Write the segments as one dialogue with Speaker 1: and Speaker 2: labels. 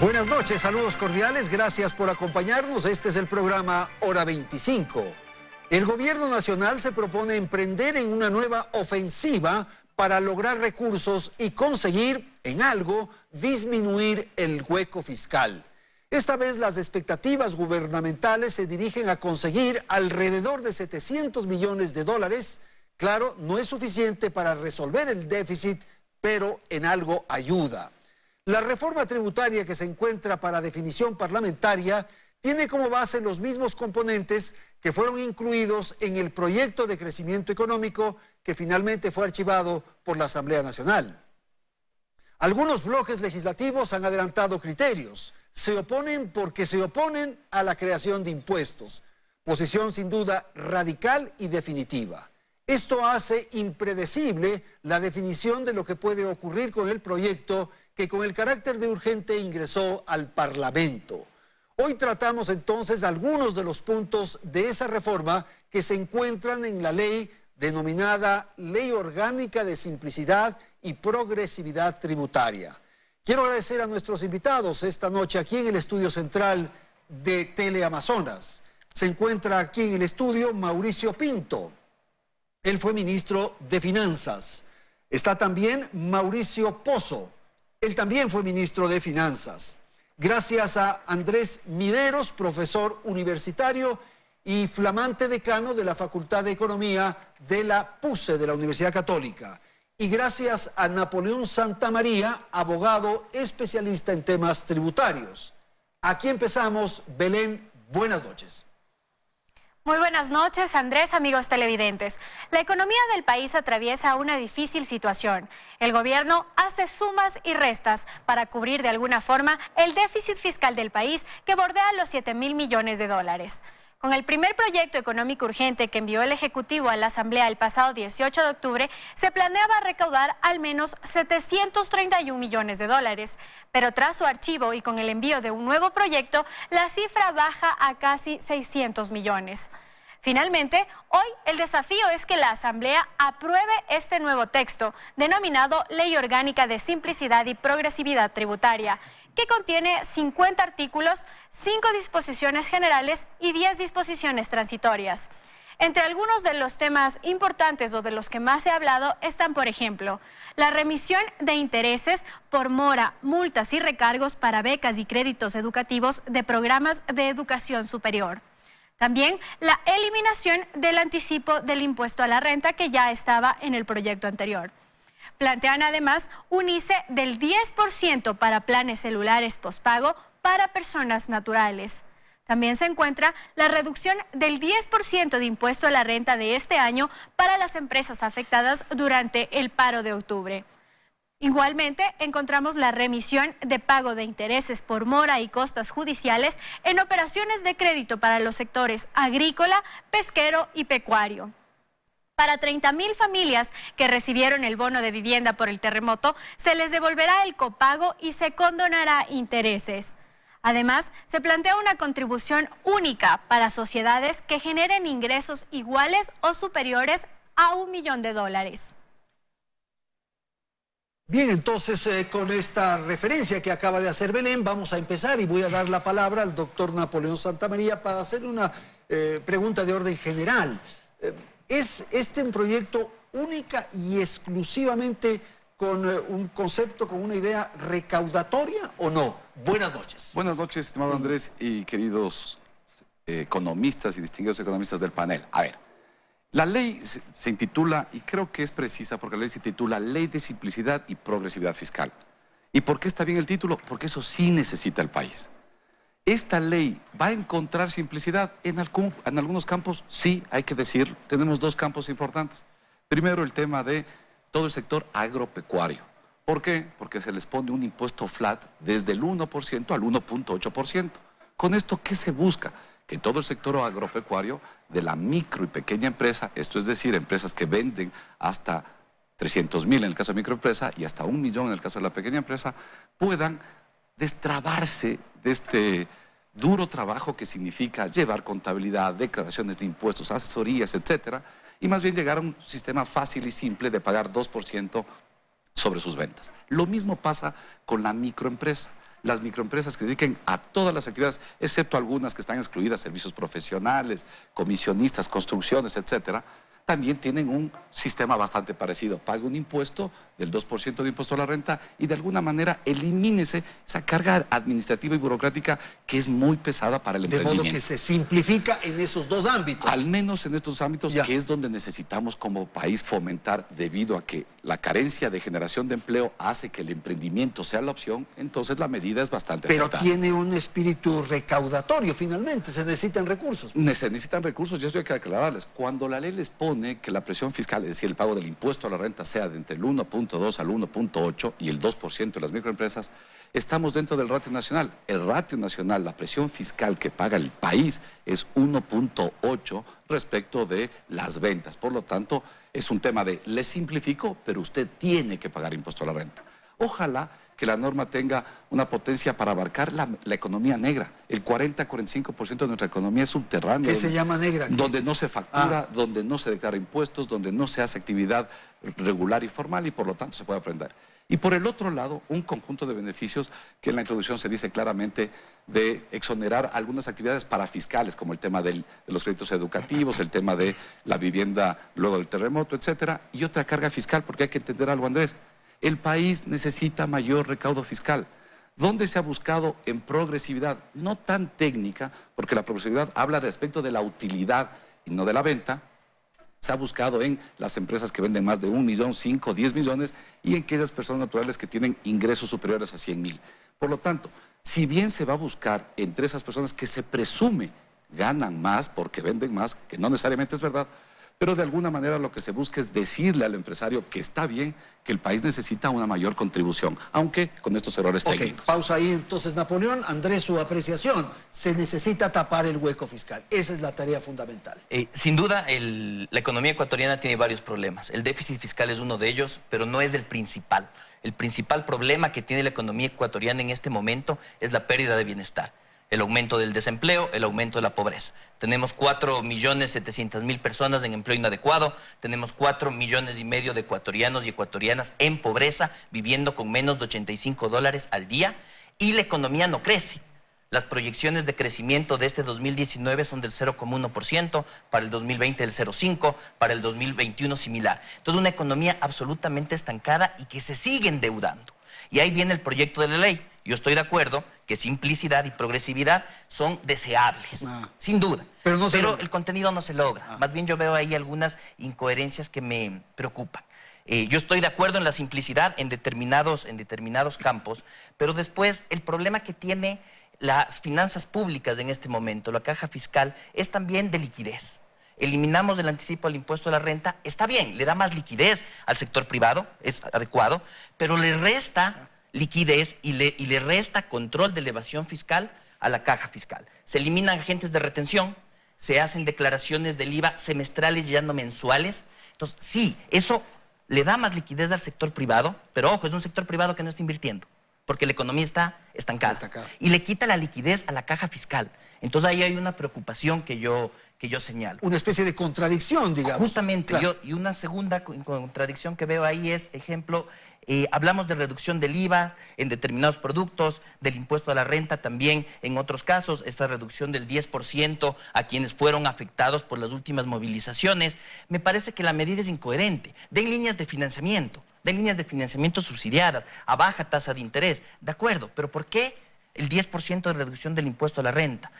Speaker 1: Buenas noches, saludos cordiales, gracias por acompañarnos. Este es el programa Hora 25. El gobierno nacional se propone emprender en una nueva ofensiva para lograr recursos y conseguir, en algo, disminuir el hueco fiscal. Esta vez las expectativas gubernamentales se dirigen a conseguir alrededor de 700 millones de dólares. Claro, no es suficiente para resolver el déficit, pero en algo ayuda. La reforma tributaria que se encuentra para definición parlamentaria tiene como base los mismos componentes que fueron incluidos en el proyecto de crecimiento económico que finalmente fue archivado por la Asamblea Nacional. Algunos bloques legislativos han adelantado criterios. Se oponen porque se oponen a la creación de impuestos. Posición sin duda radical y definitiva. Esto hace impredecible la definición de lo que puede ocurrir con el proyecto que con el carácter de urgente ingresó al Parlamento. Hoy tratamos entonces algunos de los puntos de esa reforma que se encuentran en la ley denominada Ley Orgánica de Simplicidad y Progresividad Tributaria. Quiero agradecer a nuestros invitados esta noche aquí en el estudio central de Teleamazonas. Se encuentra aquí en el estudio Mauricio Pinto. Él fue ministro de Finanzas. Está también Mauricio Pozo. Él también fue ministro de Finanzas. Gracias a Andrés Mideros, profesor universitario y flamante decano de la Facultad de Economía de la PUCE, de la Universidad Católica. Y gracias a Napoleón Santamaría, abogado especialista en temas tributarios. Aquí empezamos. Belén, buenas noches.
Speaker 2: Muy buenas noches, Andrés, amigos televidentes. La economía del país atraviesa una difícil situación. El gobierno hace sumas y restas para cubrir de alguna forma el déficit fiscal del país que bordea los 7.000 millones de dólares. Con el primer proyecto económico urgente que envió el Ejecutivo a la Asamblea el pasado 18 de octubre, se planeaba recaudar al menos 731 millones de dólares. Pero tras su archivo y con el envío de un nuevo proyecto, la cifra baja a casi 600 millones. Finalmente, hoy el desafío es que la Asamblea apruebe este nuevo texto, denominado Ley Orgánica de Simplicidad y Progresividad Tributaria, que contiene 50 artículos, 5 disposiciones generales y 10 disposiciones transitorias. Entre algunos de los temas importantes o de los que más se ha hablado están, por ejemplo, la remisión de intereses por mora, multas y recargos para becas y créditos educativos de programas de educación superior. También la eliminación del anticipo del impuesto a la renta que ya estaba en el proyecto anterior. Plantean además un ICE del 10% para planes celulares postpago para personas naturales. También se encuentra la reducción del 10% de impuesto a la renta de este año para las empresas afectadas durante el paro de octubre. Igualmente, encontramos la remisión de pago de intereses por mora y costas judiciales en operaciones de crédito para los sectores agrícola, pesquero y pecuario. Para 30.000 familias que recibieron el bono de vivienda por el terremoto, se les devolverá el copago y se condonará intereses. Además, se plantea una contribución única para sociedades que generen ingresos iguales o superiores a $1 millón.
Speaker 1: Bien, entonces con esta referencia que acaba de hacer Belén, vamos a empezar y voy a dar la palabra al doctor Napoleón Santamaría para hacer una pregunta de orden general. ¿Es este un proyecto única y exclusivamente con un concepto, con una idea recaudatoria o no? Buenas noches.
Speaker 3: Buenas noches, estimado Andrés y queridos economistas y distinguidos economistas del panel. A ver, la ley se intitula, y creo que es precisa porque la ley se titula Ley de Simplicidad y Progresividad Fiscal. ¿Y por qué está bien el título? Porque eso sí necesita el país. ¿Esta ley va a encontrar simplicidad? En algunos campos, sí, hay que decir, tenemos dos campos importantes. Primero, el tema de todo el sector agropecuario. ¿Por qué? Porque se les pone un impuesto flat desde el 1% al 1.8%. ¿Con esto qué se busca? Que todo el sector agropecuario de la micro y pequeña empresa, esto es decir, empresas que venden hasta 300.000 en el caso de microempresa y hasta 1 millón en el caso de la pequeña empresa, puedan destrabarse de este duro trabajo que significa llevar contabilidad, declaraciones de impuestos, asesorías, etcétera, y más bien llegar a un sistema fácil y simple de pagar 2% sobre sus ventas. Lo mismo pasa con la microempresa. las microempresas que dediquen a todas las actividades, excepto algunas que están excluidas, servicios profesionales, comisionistas, construcciones, etcétera, también tienen un sistema bastante parecido. Pague un impuesto del 2% de impuesto a la renta y de alguna manera elimínese esa carga administrativa y burocrática que es muy pesada para el emprendimiento.
Speaker 1: De modo que se simplifica en esos dos ámbitos.
Speaker 3: Al menos en estos ámbitos,
Speaker 1: Ya.
Speaker 3: que es donde necesitamos como país fomentar, debido a que la carencia de generación de empleo hace que el emprendimiento sea la opción, entonces la medida es bastante
Speaker 1: Pero
Speaker 3: acertada.
Speaker 1: tiene un espíritu recaudatorio, finalmente. Se necesitan recursos.
Speaker 3: Se necesitan recursos, y esto hay que aclararles. Cuando la ley les pone que la presión fiscal, es decir, el pago del impuesto a la renta sea de entre el 1.2 al 1.8 y el 2% de las microempresas, estamos dentro del ratio nacional. El ratio nacional, la presión fiscal que paga el país es 1.8 respecto de las ventas. Por lo tanto, es un tema de le simplifico, pero usted tiene que pagar impuesto a la renta. Ojalá que la norma tenga una potencia para abarcar la economía negra. El 40-45% de nuestra economía es subterránea.
Speaker 1: ¿Qué se llama negra?
Speaker 3: Donde no se factura, donde no se declara impuestos, donde no se hace actividad regular y formal y por lo tanto se puede aprender. Y por el otro lado, un conjunto de beneficios que en la introducción se dice claramente de exonerar algunas actividades parafiscales, como el tema de los créditos educativos, el tema de la vivienda luego del terremoto, etcétera, y otra carga fiscal, porque hay que entender algo, Andrés. El país necesita mayor recaudo fiscal. ¿Dónde se ha buscado? En progresividad, no tan técnica, porque la progresividad habla respecto de la utilidad y no de la venta. Se ha buscado en las empresas que venden más de 1 millón, 5, 10 millones y en aquellas personas naturales que tienen ingresos superiores a 100,000. Por lo tanto, si bien se va a buscar entre esas personas que se presume ganan más porque venden más, que no necesariamente es verdad, pero de alguna manera lo que se busca es decirle al empresario que está bien, que el país necesita una mayor contribución, aunque con estos errores técnicos.
Speaker 1: Pausa ahí entonces, Napoleón. Andrés, su apreciación. Se necesita tapar el hueco fiscal. Esa es la tarea fundamental.
Speaker 4: Sin duda, la economía ecuatoriana tiene varios problemas. El déficit fiscal es uno de ellos, pero no es el principal. El principal problema que tiene la economía ecuatoriana en este momento es la pérdida de bienestar. El aumento del desempleo, el aumento de la pobreza. Tenemos 4.700.000 personas en empleo inadecuado, tenemos 4,5 millones de ecuatorianos y ecuatorianas en pobreza, viviendo con menos de $85 al día, y la economía no crece. Las proyecciones de crecimiento de este 2019 son del 0,1%, para el 2020 del 0,5%, para el 2021 similar. Entonces, una economía absolutamente estancada y que se sigue endeudando. Y ahí viene el proyecto de la ley. Yo estoy de acuerdo que simplicidad y progresividad son deseables, sin duda. Pero el contenido no se logra. Más bien yo veo ahí algunas incoherencias que me preocupan. Yo estoy de acuerdo en la simplicidad en determinados campos, pero después el problema que tiene las finanzas públicas en este momento, la caja fiscal, es también de liquidez. Eliminamos el anticipo al impuesto a la renta, está bien, le da más liquidez al sector privado, es adecuado, pero le resta liquidez y le resta control de elevación fiscal a la caja fiscal. Se eliminan agentes de retención, se hacen declaraciones del IVA semestrales ya no mensuales. Entonces, sí, eso le da más liquidez al sector privado, pero ojo, es un sector privado que no está invirtiendo, porque la economía está estancada. Y le quita la liquidez a la caja fiscal. Entonces ahí hay una preocupación que yo señalo.
Speaker 1: Una especie de contradicción, digamos.
Speaker 4: Justamente,
Speaker 1: claro.
Speaker 4: Y una segunda contradicción que veo ahí es, ejemplo, hablamos de reducción del IVA en determinados productos, del impuesto a la renta también en otros casos, esta reducción del 10% a quienes fueron afectados por las últimas movilizaciones. Me parece que la medida es incoherente. Den líneas de financiamiento subsidiadas, a baja tasa de interés, de acuerdo, pero ¿por qué el 10% de reducción del impuesto a la renta?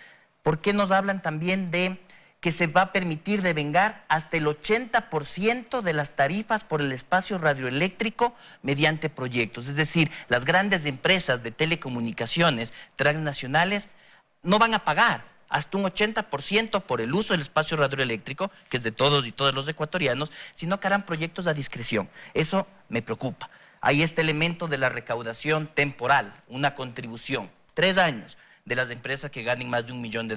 Speaker 4: ¿Por qué nos hablan también de que se va a permitir devengar hasta el 80% de las tarifas por el espacio radioeléctrico mediante proyectos? Es decir, las grandes empresas de telecomunicaciones transnacionales no van a pagar hasta un 80% por el uso del espacio radioeléctrico, que es de todos y todos los ecuatorianos, sino que harán proyectos a discreción. Eso me preocupa. Hay este elemento de la recaudación temporal, una contribución, 3 años, de las empresas que ganen más de $1 millón.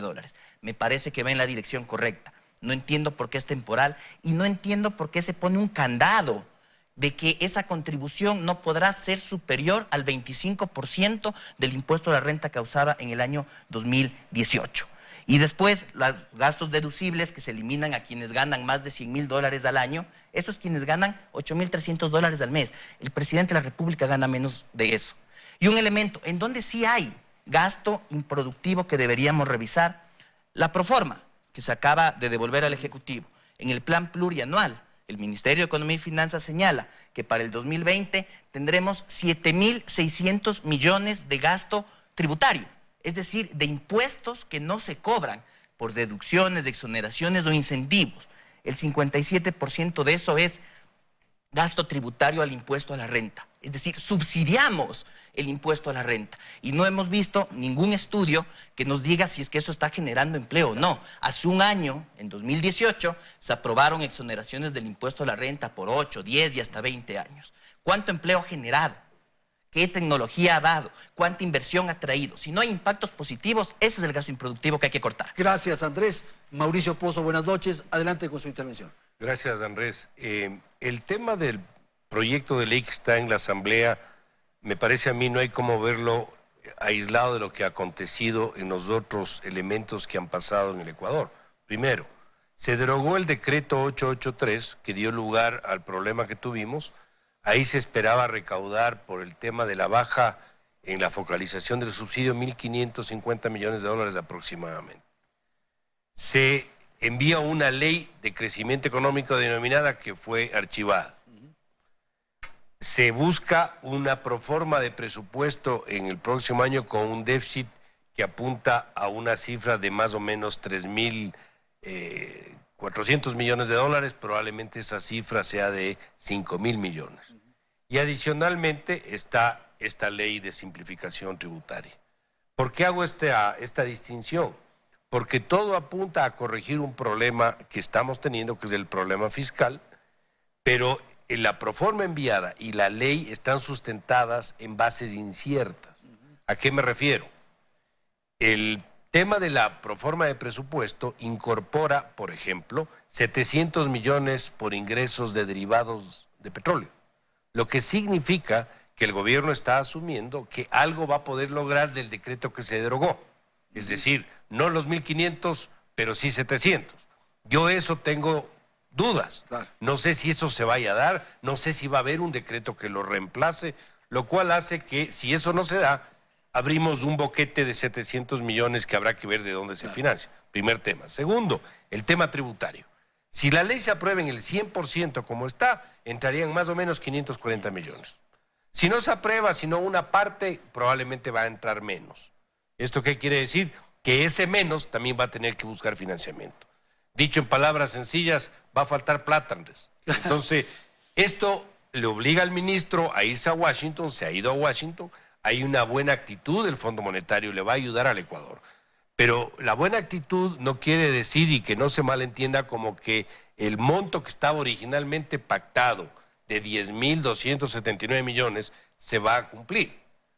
Speaker 4: Me parece que va en la dirección correcta. No entiendo por qué es temporal y no entiendo por qué se pone un candado de que esa contribución no podrá ser superior al 25% del impuesto a la renta causada en el año 2018. Y después, los gastos deducibles que se eliminan a quienes ganan más de $100,000 al año, esos quienes ganan $8,300 al mes. El presidente de la República gana menos de eso. Y un elemento en donde sí hay gasto improductivo que deberíamos revisar, la proforma que se acaba de devolver al Ejecutivo. En el plan plurianual, el Ministerio de Economía y Finanzas señala que para el 2020 tendremos 7.600 millones de gasto tributario, es decir, de impuestos que no se cobran por deducciones, de exoneraciones o incentivos. El 57% de eso es gasto tributario al impuesto a la renta. Es decir, subsidiamos el impuesto a la renta. Y no hemos visto ningún estudio que nos diga si es que eso está generando empleo o no. Hace un año, en 2018, se aprobaron exoneraciones del impuesto a la renta por 8, 10 y hasta 20 años. ¿Cuánto empleo ha generado? ¿Qué tecnología ha dado? ¿Cuánta inversión ha traído? Si no hay impactos positivos, ese es el gasto improductivo que hay que cortar.
Speaker 1: Gracias, Andrés. Mauricio Pozo, buenas noches. Adelante con su intervención.
Speaker 5: Gracias, Andrés. El tema del proyecto de ley que está en la Asamblea, me parece a mí no hay cómo verlo aislado de lo que ha acontecido en los otros elementos que han pasado en el Ecuador. Primero, se derogó el decreto 883 que dio lugar al problema que tuvimos. Ahí se esperaba recaudar por el tema de la baja en la focalización del subsidio 1.550 millones de dólares aproximadamente. Se envía una ley de crecimiento económico denominada que fue archivada. Se busca una proforma de presupuesto en el próximo año con un déficit que apunta a una cifra de más o menos 3.400 millones de dólares, probablemente esa cifra sea de 5.000 millones. Y adicionalmente está esta ley de simplificación tributaria. ¿Por qué hago esta distinción? Porque todo apunta a corregir un problema que estamos teniendo, que es el problema fiscal, pero la proforma enviada y la ley están sustentadas en bases inciertas. ¿A qué me refiero? El tema de la proforma de presupuesto incorpora, por ejemplo, 700 millones por ingresos de derivados de petróleo, lo que significa que el gobierno está asumiendo que algo va a poder lograr del decreto que se derogó. Es decir, no los 1.500, pero sí 700. Yo eso tengo dudas. Claro. No sé si eso se vaya a dar, no sé si va a haber un decreto que lo reemplace, lo cual hace que, si eso no se da, abrimos un boquete de 700 millones que habrá que ver de dónde se financia. Primer tema. Segundo, el tema tributario. Si la ley se aprueba en el 100% como está, entrarían más o menos 540 millones. Si no se aprueba, sino una parte, probablemente va a entrar menos. ¿Esto qué quiere decir? Que ese menos también va a tener que buscar financiamiento. Dicho en palabras sencillas, va a faltar plata, Andrés. Entonces, esto le obliga al ministro a irse a Washington, se ha ido a Washington, hay una buena actitud del Fondo Monetario, le va a ayudar al Ecuador. Pero la buena actitud no quiere decir, y que no se malentienda, como que el monto que estaba originalmente pactado de 10.279 millones se va a cumplir.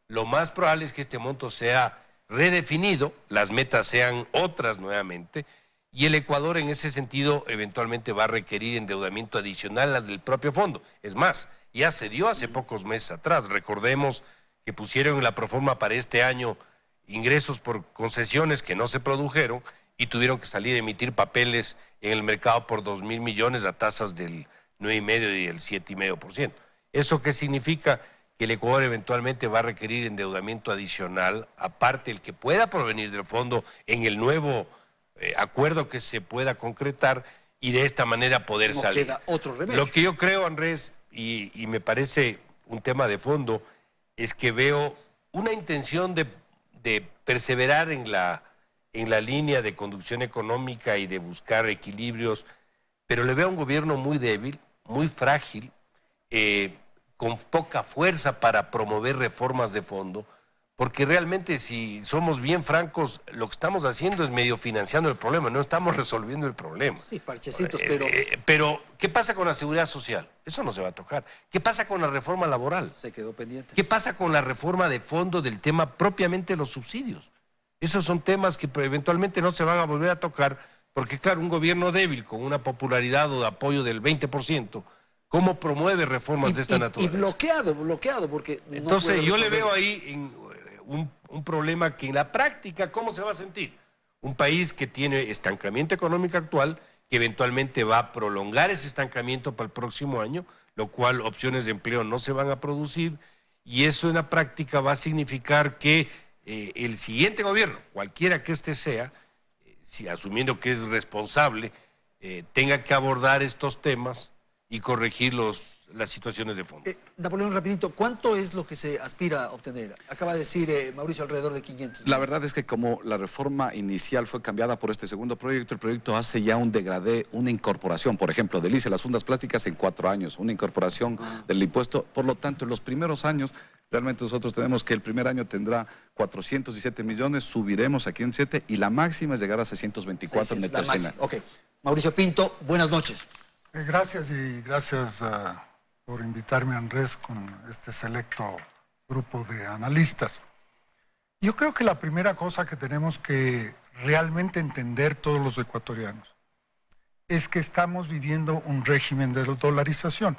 Speaker 5: Lo más probable es que este monto sea redefinido, las metas sean otras nuevamente, y el Ecuador en ese sentido eventualmente va a requerir endeudamiento adicional al del propio fondo. Es más, ya se dio hace pocos meses atrás. Recordemos que pusieron en la proforma para este año ingresos por concesiones que no se produjeron y tuvieron que salir a emitir papeles en el mercado por 2.000 millones a tasas del 9,5% y del 7,5%. ¿Eso qué significa? Que el Ecuador eventualmente va a requerir endeudamiento adicional, aparte el que pueda provenir del fondo en el nuevo acuerdo que se pueda concretar, y de esta manera poder salir.
Speaker 1: Queda otro remedio.
Speaker 5: Lo que yo creo, Andrés, y me parece un tema de fondo, es que veo una intención de perseverar en la línea de conducción económica y de buscar equilibrios, pero le veo a un gobierno muy débil, muy frágil, con poca fuerza para promover reformas de fondo, porque realmente, si somos bien francos, lo que estamos haciendo es medio financiando el problema, no estamos resolviendo el problema.
Speaker 1: Sí, parchecitos,
Speaker 5: pero ¿qué pasa con la seguridad social? Eso no se va a tocar. ¿Qué pasa con la reforma laboral?
Speaker 1: Se quedó pendiente.
Speaker 5: ¿Qué pasa con la reforma de fondo del tema propiamente de los subsidios? Esos son temas que eventualmente no se van a volver a tocar, porque claro, un gobierno débil con una popularidad o de apoyo del 20%, ¿cómo promueve reformas de esta naturaleza?
Speaker 1: Y bloqueado, porque...
Speaker 5: Entonces yo le veo ahí un problema que en la práctica, ¿cómo se va a sentir? Un país que tiene estancamiento económico actual, que eventualmente va a prolongar ese estancamiento para el próximo año, lo cual opciones de empleo no se van a producir, y eso en la práctica va a significar que el siguiente gobierno, cualquiera que este sea, si asumiendo que es responsable, tenga que abordar estos temas y corregir las situaciones de fondo.
Speaker 1: Napoleón, rapidito, ¿cuánto es lo que se aspira a obtener? Acaba de decir Mauricio alrededor de 500.
Speaker 3: La verdad es que como la reforma inicial fue cambiada por este segundo proyecto, el proyecto hace ya un degradé, una incorporación, por ejemplo, del ICE, las fundas plásticas en 4 años, una incorporación del impuesto. Por lo tanto, en los primeros años, realmente nosotros tenemos que el primer año tendrá 417 millones, subiremos a 507 y la máxima es llegar a 624 en el tercer año.
Speaker 1: Ok. Mauricio Pinto, buenas noches.
Speaker 6: Gracias y gracias por invitarme, Andrés, con este selecto grupo de analistas. Yo creo que la primera cosa que tenemos que realmente entender todos los ecuatorianos es que estamos viviendo un régimen de dolarización,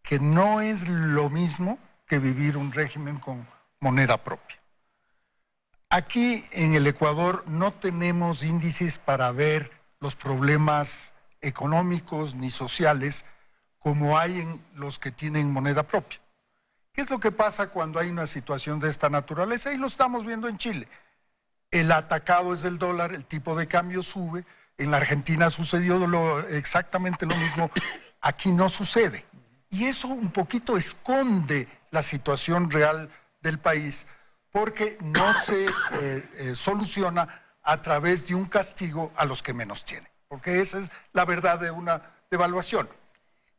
Speaker 6: que no es lo mismo que vivir un régimen con moneda propia. Aquí en el Ecuador no tenemos índices para ver los problemas económicos ni sociales como hay en los que tienen moneda propia. ¿Qué es lo que pasa cuando hay una situación de esta naturaleza? Y lo estamos viendo en Chile. El atacado es el dólar, el tipo de cambio sube. En la Argentina sucedió exactamente lo mismo. Aquí no sucede. Y eso un poquito esconde la situación real del país porque no se soluciona a través de un castigo a los que menos tienen. Porque esa es la verdad de una devaluación.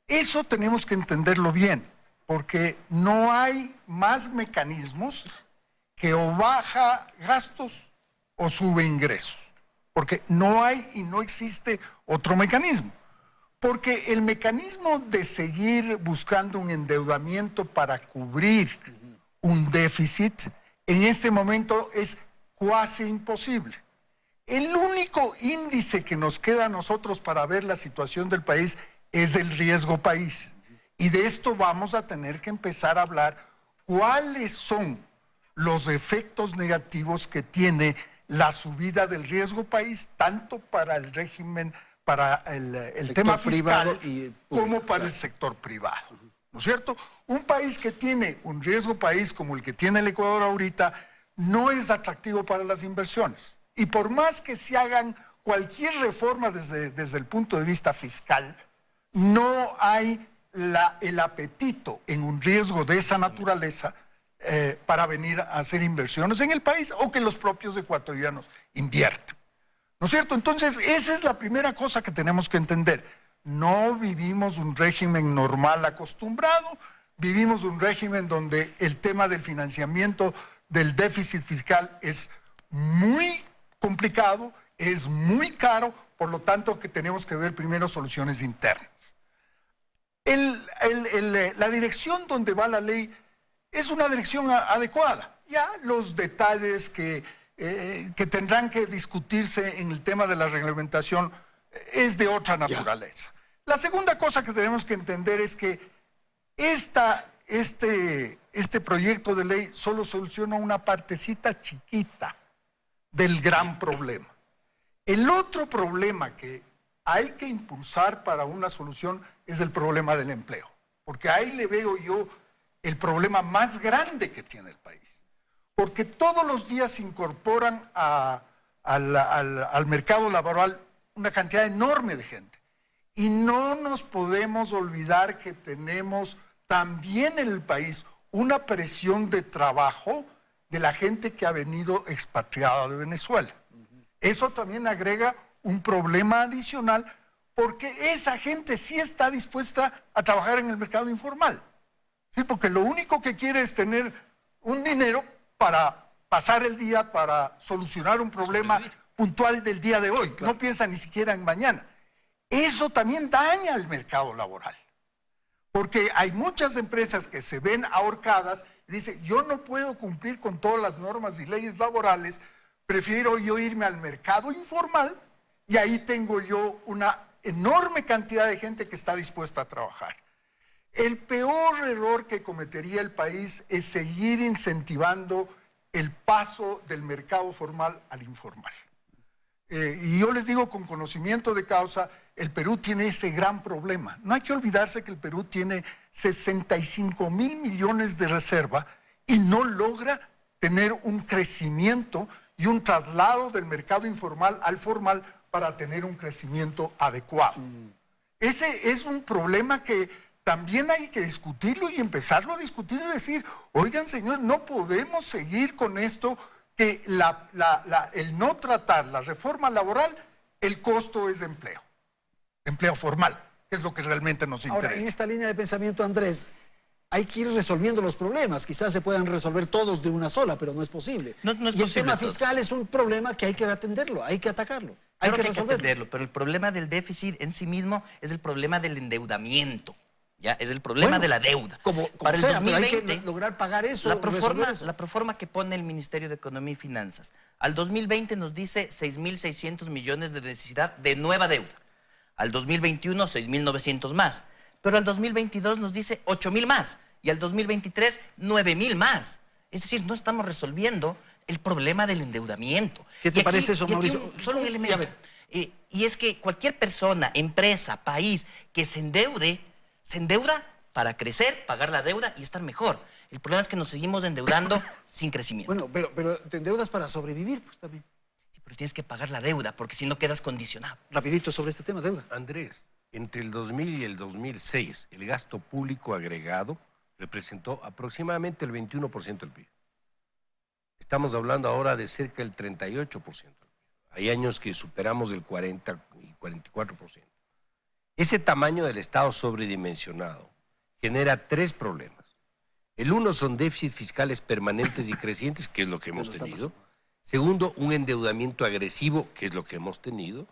Speaker 6: Eso tenemos que entenderlo bien, porque no hay más mecanismos que o baja gastos o sube ingresos. Porque no hay y no existe otro mecanismo. Porque el mecanismo de seguir buscando un endeudamiento para cubrir un déficit en este momento es cuasi imposible. El único índice que nos queda a nosotros para ver la situación del país es el riesgo país. Y de esto vamos a tener que empezar a hablar cuáles son los efectos negativos que tiene la subida del riesgo país, tanto para el régimen, para el tema fiscal, como para el sector privado. ¿No es cierto? Un país que tiene un riesgo país como el que tiene el Ecuador ahorita no es atractivo para las inversiones. Y por más que se hagan cualquier reforma desde el punto de vista fiscal, no hay el apetito en un riesgo de esa naturaleza para venir a hacer inversiones en el país o que los propios ecuatorianos inviertan. ¿No es cierto? Entonces, esa es la primera cosa que tenemos que entender. No vivimos un régimen normal acostumbrado, vivimos un régimen donde el tema del financiamiento del déficit fiscal es muy complicado, es muy caro, por lo tanto que tenemos que ver primero soluciones internas. La dirección donde va la ley es una dirección adecuada. Ya los detalles que tendrán que discutirse en el tema de la reglamentación es de otra naturaleza. La segunda cosa que tenemos que entender es que este proyecto de ley solo soluciona una partecita chiquita del gran problema. El otro problema que hay que impulsar para una solución es el problema del empleo, porque ahí le veo yo el problema más grande que tiene el país, porque todos los días se incorporan al mercado laboral una cantidad enorme de gente, y no nos podemos olvidar que tenemos también en el país una presión de trabajo de la gente que ha venido expatriada de Venezuela. Eso también agrega un problema adicional porque esa gente sí está dispuesta a trabajar en el mercado informal. Sí, porque lo único que quiere es tener un dinero para pasar el día, para solucionar un problema puntual del día de hoy. Claro. No piensa ni siquiera en mañana. Eso también daña el mercado laboral. Porque hay muchas empresas que se ven ahorcadas y dicen, yo no puedo cumplir con todas las normas y leyes laborales, prefiero yo irme al mercado informal y ahí tengo yo una enorme cantidad de gente que está dispuesta a trabajar. El peor error que cometería el país es seguir incentivando el paso del mercado formal al informal. Y yo les digo con conocimiento de causa, el Perú tiene ese gran problema. No hay que olvidarse que el Perú tiene 65.000 millones de reserva y no logra tener un crecimiento y un traslado del mercado informal al formal para tener un crecimiento adecuado. Ese es un problema que también hay que discutirlo y empezarlo a discutir y decir, oigan, señor, no podemos seguir con esto, que el no tratar la reforma laboral, el costo es de empleo formal, que es lo que realmente nos interesa.
Speaker 1: Ahora, en esta línea de pensamiento, Andrés, hay que ir resolviendo los problemas. Quizás se puedan resolver todos de una sola, pero no es posible.
Speaker 4: No es
Speaker 1: y el
Speaker 4: posible
Speaker 1: tema
Speaker 4: todo.
Speaker 1: fiscal es un problema que hay que atenderlo, hay que atacarlo, hay
Speaker 4: Claro
Speaker 1: que
Speaker 4: que hay que
Speaker 1: resolverlo.
Speaker 4: atenderlo, pero el problema del déficit en sí mismo es el problema del endeudamiento. ¿Ya? Es el problema
Speaker 1: Bueno,
Speaker 4: de la deuda.
Speaker 1: Como
Speaker 4: Para el
Speaker 1: sea, pero hay
Speaker 4: 2020,
Speaker 1: que lograr pagar eso,
Speaker 4: la
Speaker 1: resolver
Speaker 4: proforma,
Speaker 1: eso.
Speaker 4: la proforma que pone el Ministerio de Economía y Finanzas al 2020 nos dice 6.600 millones de necesidad de nueva deuda. Al 2021, 6.900 más. Pero al 2022 nos dice 8.000 más. Y al 2023, 9.000 más. Es decir, no estamos resolviendo el problema del endeudamiento.
Speaker 1: ¿Qué te
Speaker 4: Y aquí-
Speaker 1: parece eso,
Speaker 4: y aquí
Speaker 1: Mauricio?
Speaker 4: solo un
Speaker 1: Y a
Speaker 4: elemento.
Speaker 1: ver.
Speaker 4: Y es que cualquier persona, empresa, país que se endeuda para crecer, pagar la deuda y estar mejor. El problema es que nos seguimos endeudando sin crecimiento.
Speaker 1: Bueno, pero te endeudas para sobrevivir, pues también.
Speaker 4: Sí, pero tienes que pagar la deuda, porque si no quedas condicionado.
Speaker 1: Rapidito sobre este tema, deuda.
Speaker 5: Andrés, entre el 2000 y el 2006, el gasto público agregado representó aproximadamente el 21% del PIB. Estamos hablando ahora de cerca del 38%. Hay años que superamos el 40 y 44%. Ese tamaño del Estado sobredimensionado genera tres problemas. El uno son déficits fiscales permanentes y crecientes, que es lo que hemos tenido. Segundo, un endeudamiento agresivo, que es lo que hemos tenido.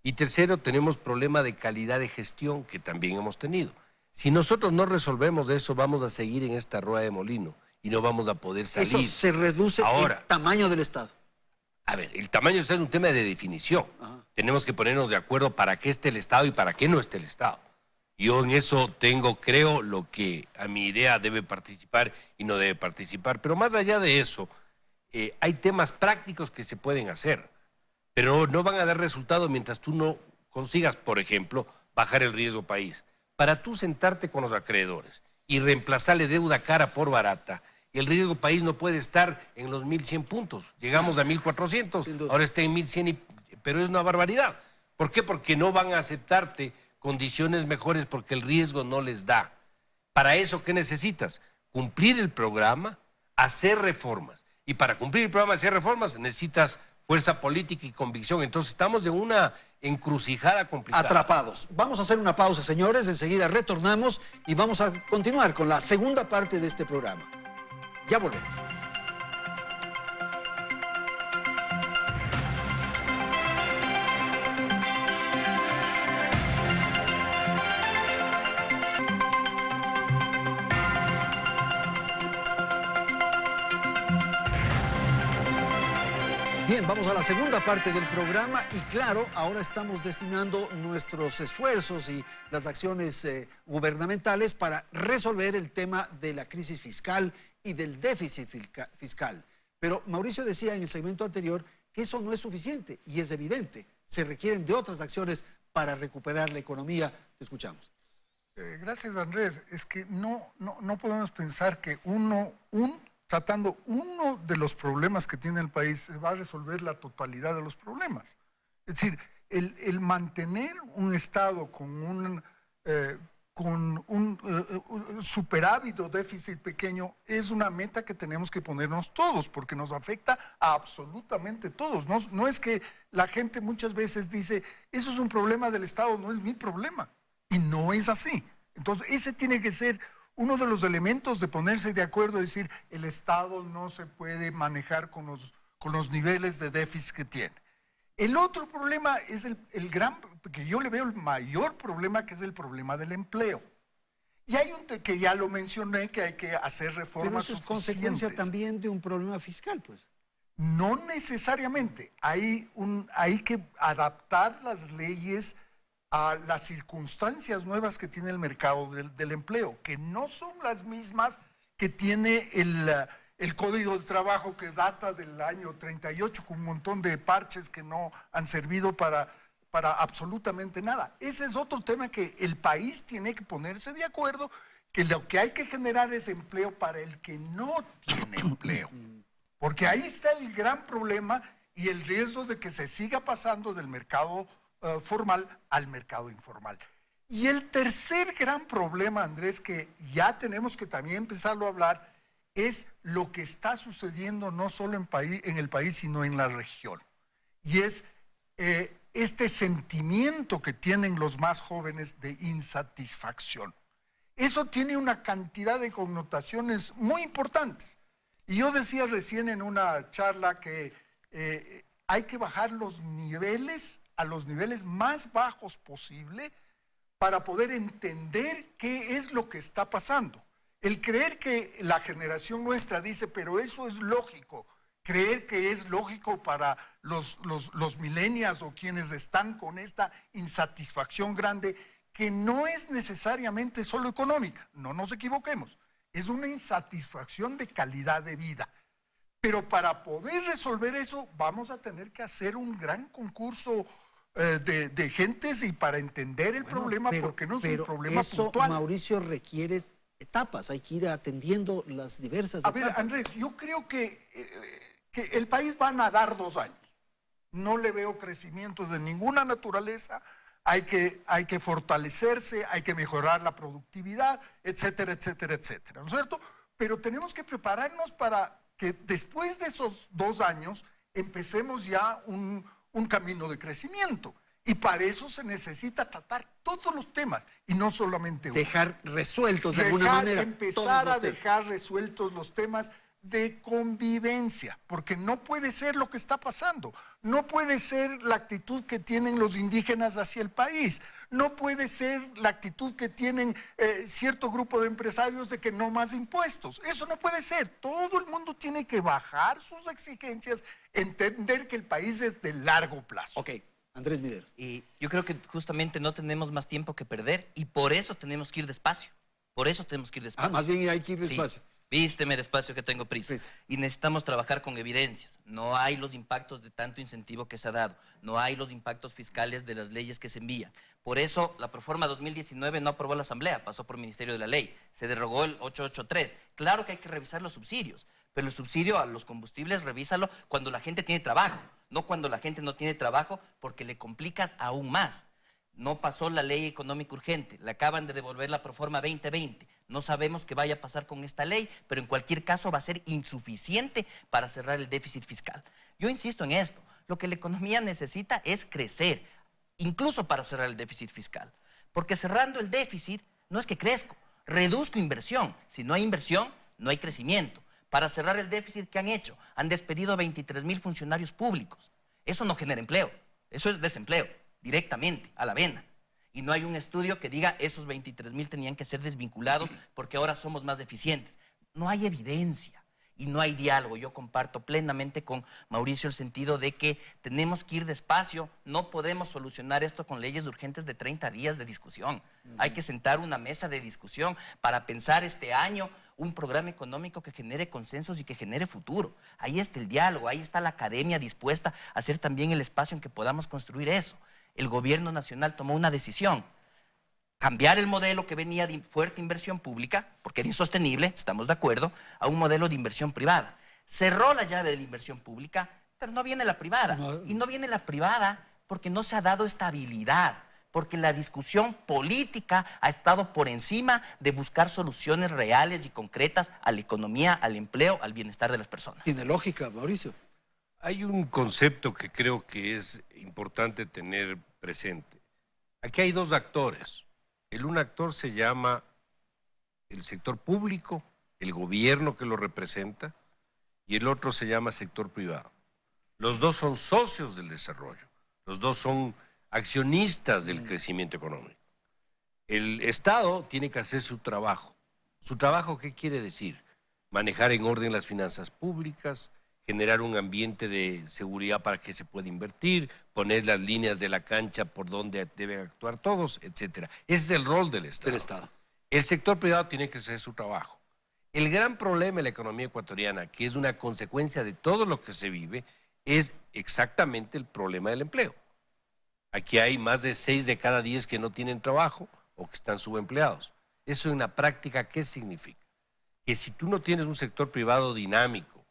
Speaker 5: Y tercero, tenemos problema de calidad de gestión, que también hemos tenido. Si nosotros no resolvemos eso, vamos a seguir en esta rueda de molino y no vamos a poder salir.
Speaker 1: Eso se reduce
Speaker 5: Ahora,
Speaker 1: el tamaño del Estado.
Speaker 5: a ver, el tamaño del Estado es un tema de definición. Tenemos que ponernos de acuerdo para qué esté el Estado y para qué no esté el Estado. Yo en eso creo, lo que a mi idea debe participar y no debe participar. Pero más allá de eso, hay temas prácticos que se pueden hacer, pero no van a dar resultado mientras tú no consigas, por ejemplo, bajar el riesgo país. Para tú sentarte con los acreedores y reemplazarle deuda cara por barata, el riesgo país no puede estar en los 1.100 puntos. Llegamos a 1.400,
Speaker 1: Sin duda.
Speaker 5: ahora está en 1.100, pero es una barbaridad. ¿Por qué? Porque no van a aceptarte condiciones mejores porque el riesgo no les da. Para eso, ¿qué necesitas? Cumplir el programa, hacer reformas. Y para cumplir el programa, hacer reformas, necesitas fuerza política y convicción. Entonces estamos en una encrucijada complicada.
Speaker 1: Atrapados. Vamos a hacer una pausa, señores. Enseguida retornamos y vamos a continuar con la segunda parte de este programa. Ya volvemos. Bien, vamos a la segunda parte del programa y claro, ahora estamos destinando nuestros esfuerzos y las acciones gubernamentales para resolver el tema de la crisis fiscal y del déficit fiscal. Pero Mauricio decía en el segmento anterior que eso no es suficiente y es evidente. Se requieren de otras acciones para recuperar la economía. Te escuchamos.
Speaker 6: Gracias, Andrés. Es que no podemos pensar que tratando uno de los problemas que tiene el país se va a resolver la totalidad de los problemas. Es decir, el mantener un Estado con un superávit o déficit pequeño es una meta que tenemos que ponernos todos, porque nos afecta a absolutamente todos. No es que la gente muchas veces dice, eso es un problema del Estado, no es mi problema. Y no es así. Entonces, ese tiene que ser uno de los elementos de ponerse de acuerdo, es decir, el Estado no se puede manejar con los niveles de déficit que tiene. El otro problema es el gran, que yo le veo el mayor problema, que es el problema del empleo. Y hay que ya lo mencioné, que hay que hacer
Speaker 1: Pero
Speaker 6: reformas
Speaker 1: eso es consecuencia
Speaker 6: suficientes.
Speaker 1: también de un problema fiscal, pues.
Speaker 6: No necesariamente. Hay que adaptar las leyes a las circunstancias nuevas que tiene el mercado del empleo, que no son las mismas que tiene el Código de Trabajo que data del año 38 con un montón de parches que no han servido para absolutamente nada. Ese es otro tema que el país tiene que ponerse de acuerdo, que lo que hay que generar es empleo para el que no tiene empleo. Porque ahí está el gran problema y el riesgo de que se siga pasando del mercado formal al mercado informal. Y el tercer gran problema, Andrés, que ya tenemos que también empezarlo a hablar, es lo que está sucediendo no solo en el país, sino en la región. Y es este sentimiento que tienen los más jóvenes de insatisfacción. Eso tiene una cantidad de connotaciones muy importantes. Y yo decía recién en una charla que hay que bajar los niveles a los niveles más bajos posible para poder entender qué es lo que está pasando. El creer que la generación nuestra dice, pero eso es lógico, creer que es lógico para los millennials o quienes están con esta insatisfacción grande, que no es necesariamente solo económica, no nos equivoquemos, es una insatisfacción de calidad de vida. Pero para poder resolver eso vamos a tener que hacer un gran concurso de gentes y para entender el problema, porque no es un problema
Speaker 1: eso,
Speaker 6: puntual.
Speaker 1: Mauricio, requiere etapas, hay que ir atendiendo las diversas etapas.
Speaker 6: A ver, Andrés, yo creo que el país va a nadar 2 años. No le veo crecimiento de ninguna naturaleza. Hay que fortalecerse, hay que mejorar la productividad, etcétera, etcétera, etcétera, ¿no es cierto? Pero tenemos que prepararnos para que después de esos 2 años empecemos ya un camino de crecimiento. Y para eso se necesita tratar todos los temas y no solamente uno.
Speaker 1: Dejar resueltos de alguna manera.
Speaker 6: Empezar a dejar resueltos los temas de convivencia, porque no puede ser lo que está pasando, no puede ser la actitud que tienen los indígenas hacia el país, no puede ser la actitud que tienen cierto grupo de empresarios de que no más impuestos, eso no puede ser. Todo el mundo tiene que bajar sus exigencias, entender que el país es de largo plazo.
Speaker 1: Ok, Andrés Mider.
Speaker 4: Y yo creo que justamente no tenemos más tiempo que perder y por eso tenemos que ir despacio, por eso tenemos que ir despacio.
Speaker 1: Más bien hay que ir despacio.
Speaker 4: Sí. Vísteme despacio que tengo prisa.
Speaker 1: Sí.
Speaker 4: Y necesitamos trabajar con evidencias. No hay los impactos de tanto incentivo que se ha dado. No hay los impactos fiscales de las leyes que se envían. Por eso la Proforma 2019 no aprobó la Asamblea, pasó por Ministerio de la Ley. Se derogó el 883. Claro que hay que revisar los subsidios, pero el subsidio a los combustibles revísalo cuando la gente tiene trabajo, no cuando la gente no tiene trabajo, porque le complicas aún más. No pasó la ley económica urgente, le acaban de devolver la Proforma 2020. No sabemos qué vaya a pasar con esta ley, pero en cualquier caso va a ser insuficiente para cerrar el déficit fiscal. Yo insisto en esto, lo que la economía necesita es crecer, incluso para cerrar el déficit fiscal. Porque cerrando el déficit no es que crezco, reduzco inversión. Si no hay inversión, no hay crecimiento. Para cerrar el déficit, ¿qué han hecho? Han despedido a 23,000 funcionarios públicos. Eso no genera empleo, eso es desempleo. Directamente, a la vena. Y no hay un estudio que diga esos 23,000 tenían que ser desvinculados porque ahora somos más eficientes. No hay evidencia y no hay diálogo. Yo comparto plenamente con Mauricio el sentido de que tenemos que ir despacio. No podemos solucionar esto con leyes urgentes de 30 días de discusión. Hay que sentar una mesa de discusión para pensar este año un programa económico que genere consensos y que genere futuro. Ahí está el diálogo, ahí está la academia dispuesta a ser también el espacio en que podamos construir eso. El gobierno nacional tomó una decisión, cambiar el modelo que venía de fuerte inversión pública, porque era insostenible, estamos de acuerdo, a un modelo de inversión privada. Cerró la llave de la inversión pública, pero no viene la privada. Y no viene la privada porque no se ha dado estabilidad, porque la discusión política ha estado por encima de buscar soluciones reales y concretas a la economía, al empleo, al bienestar de las personas.
Speaker 1: Tiene lógica, Mauricio.
Speaker 5: Hay un concepto que creo que es importante tener presente. Aquí hay 2 actores. Un actor se llama el sector público, el gobierno que lo representa, y el otro se llama sector privado. Los 2 son socios del desarrollo, los 2 son accionistas del crecimiento económico. El Estado tiene que hacer su trabajo. ¿Su trabajo qué quiere decir? Manejar en orden las finanzas públicas, generar un ambiente de seguridad para que se pueda invertir, poner las líneas de la cancha por donde deben actuar todos, etcétera. Ese es el rol del Estado.
Speaker 1: Del Estado.
Speaker 5: El sector privado tiene que hacer su trabajo. El gran problema de la economía ecuatoriana, que es una consecuencia de todo lo que se vive, es exactamente el problema del empleo. Aquí hay más de 6 de cada 10 que no tienen trabajo o que están subempleados. Eso en la práctica, ¿qué significa? Que si tú no tienes un sector privado dinámico,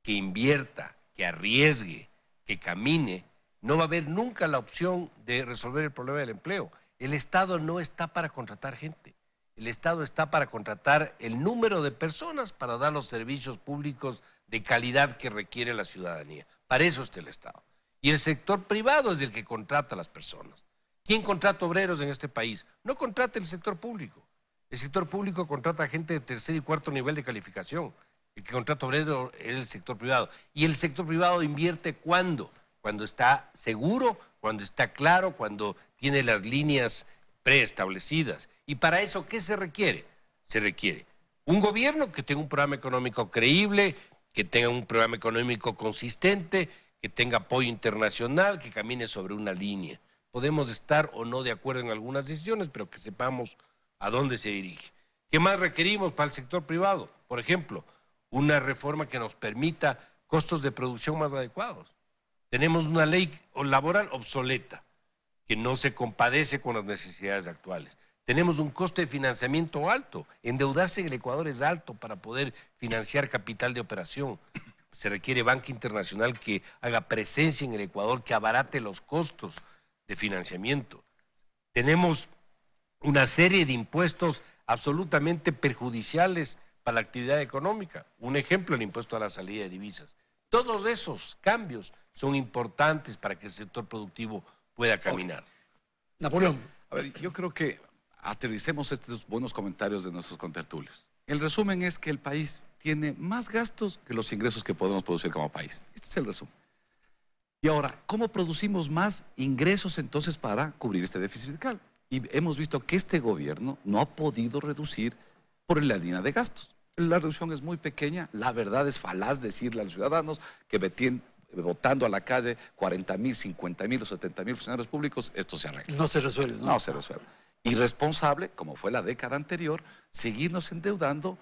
Speaker 5: que invierta, que arriesgue, que camine, no va a haber nunca la opción de resolver el problema del empleo. El Estado no está para contratar gente. El Estado está para contratar el número de personas para dar los servicios públicos de calidad que requiere la ciudadanía. Para eso está el Estado. Y el sector privado es el que contrata a las personas. ¿Quién contrata obreros en este país? No contrata el sector público. El sector público contrata gente de tercer y cuarto nivel de calificación. El que contrata obreros es el sector privado. ¿Y el sector privado invierte cuándo? Cuando está seguro, cuando está claro, cuando tiene las líneas preestablecidas. ¿Y para eso qué se requiere? Se requiere un gobierno que tenga un programa económico creíble, que tenga un programa económico consistente, que tenga apoyo internacional, que camine sobre una línea. Podemos estar o no de acuerdo en algunas decisiones, pero que sepamos a dónde se dirige. ¿Qué más requerimos para el sector privado? Por ejemplo, una reforma que nos permita costos de producción más adecuados. Tenemos una ley laboral obsoleta, que no se compadece con las necesidades actuales. Tenemos un coste de financiamiento alto. Endeudarse en el Ecuador es alto para poder financiar capital de operación. Se requiere banca internacional que haga presencia en el Ecuador, que abarate los costos de financiamiento. Tenemos una serie de impuestos absolutamente perjudiciales para la actividad económica. Un ejemplo, el impuesto a la salida de divisas. Todos esos cambios son importantes para que el sector productivo pueda caminar.
Speaker 1: Napoleón.
Speaker 3: A ver, yo creo que aterricemos estos buenos comentarios de nuestros contertulios. El resumen es que el país tiene más gastos que los ingresos que podemos producir como país. Este es el resumen. Y ahora, ¿cómo producimos más ingresos entonces para cubrir este déficit fiscal? Y hemos visto que este gobierno no ha podido reducir por la línea de gastos. La reducción es muy pequeña. La verdad es falaz decirle a los ciudadanos que votando a la calle 40.000, 50.000 o 70.000 funcionarios públicos, esto se arregla.
Speaker 1: No se resuelve, ¿no?
Speaker 3: No se resuelve. Irresponsable, como fue la década anterior, seguirnos endeudando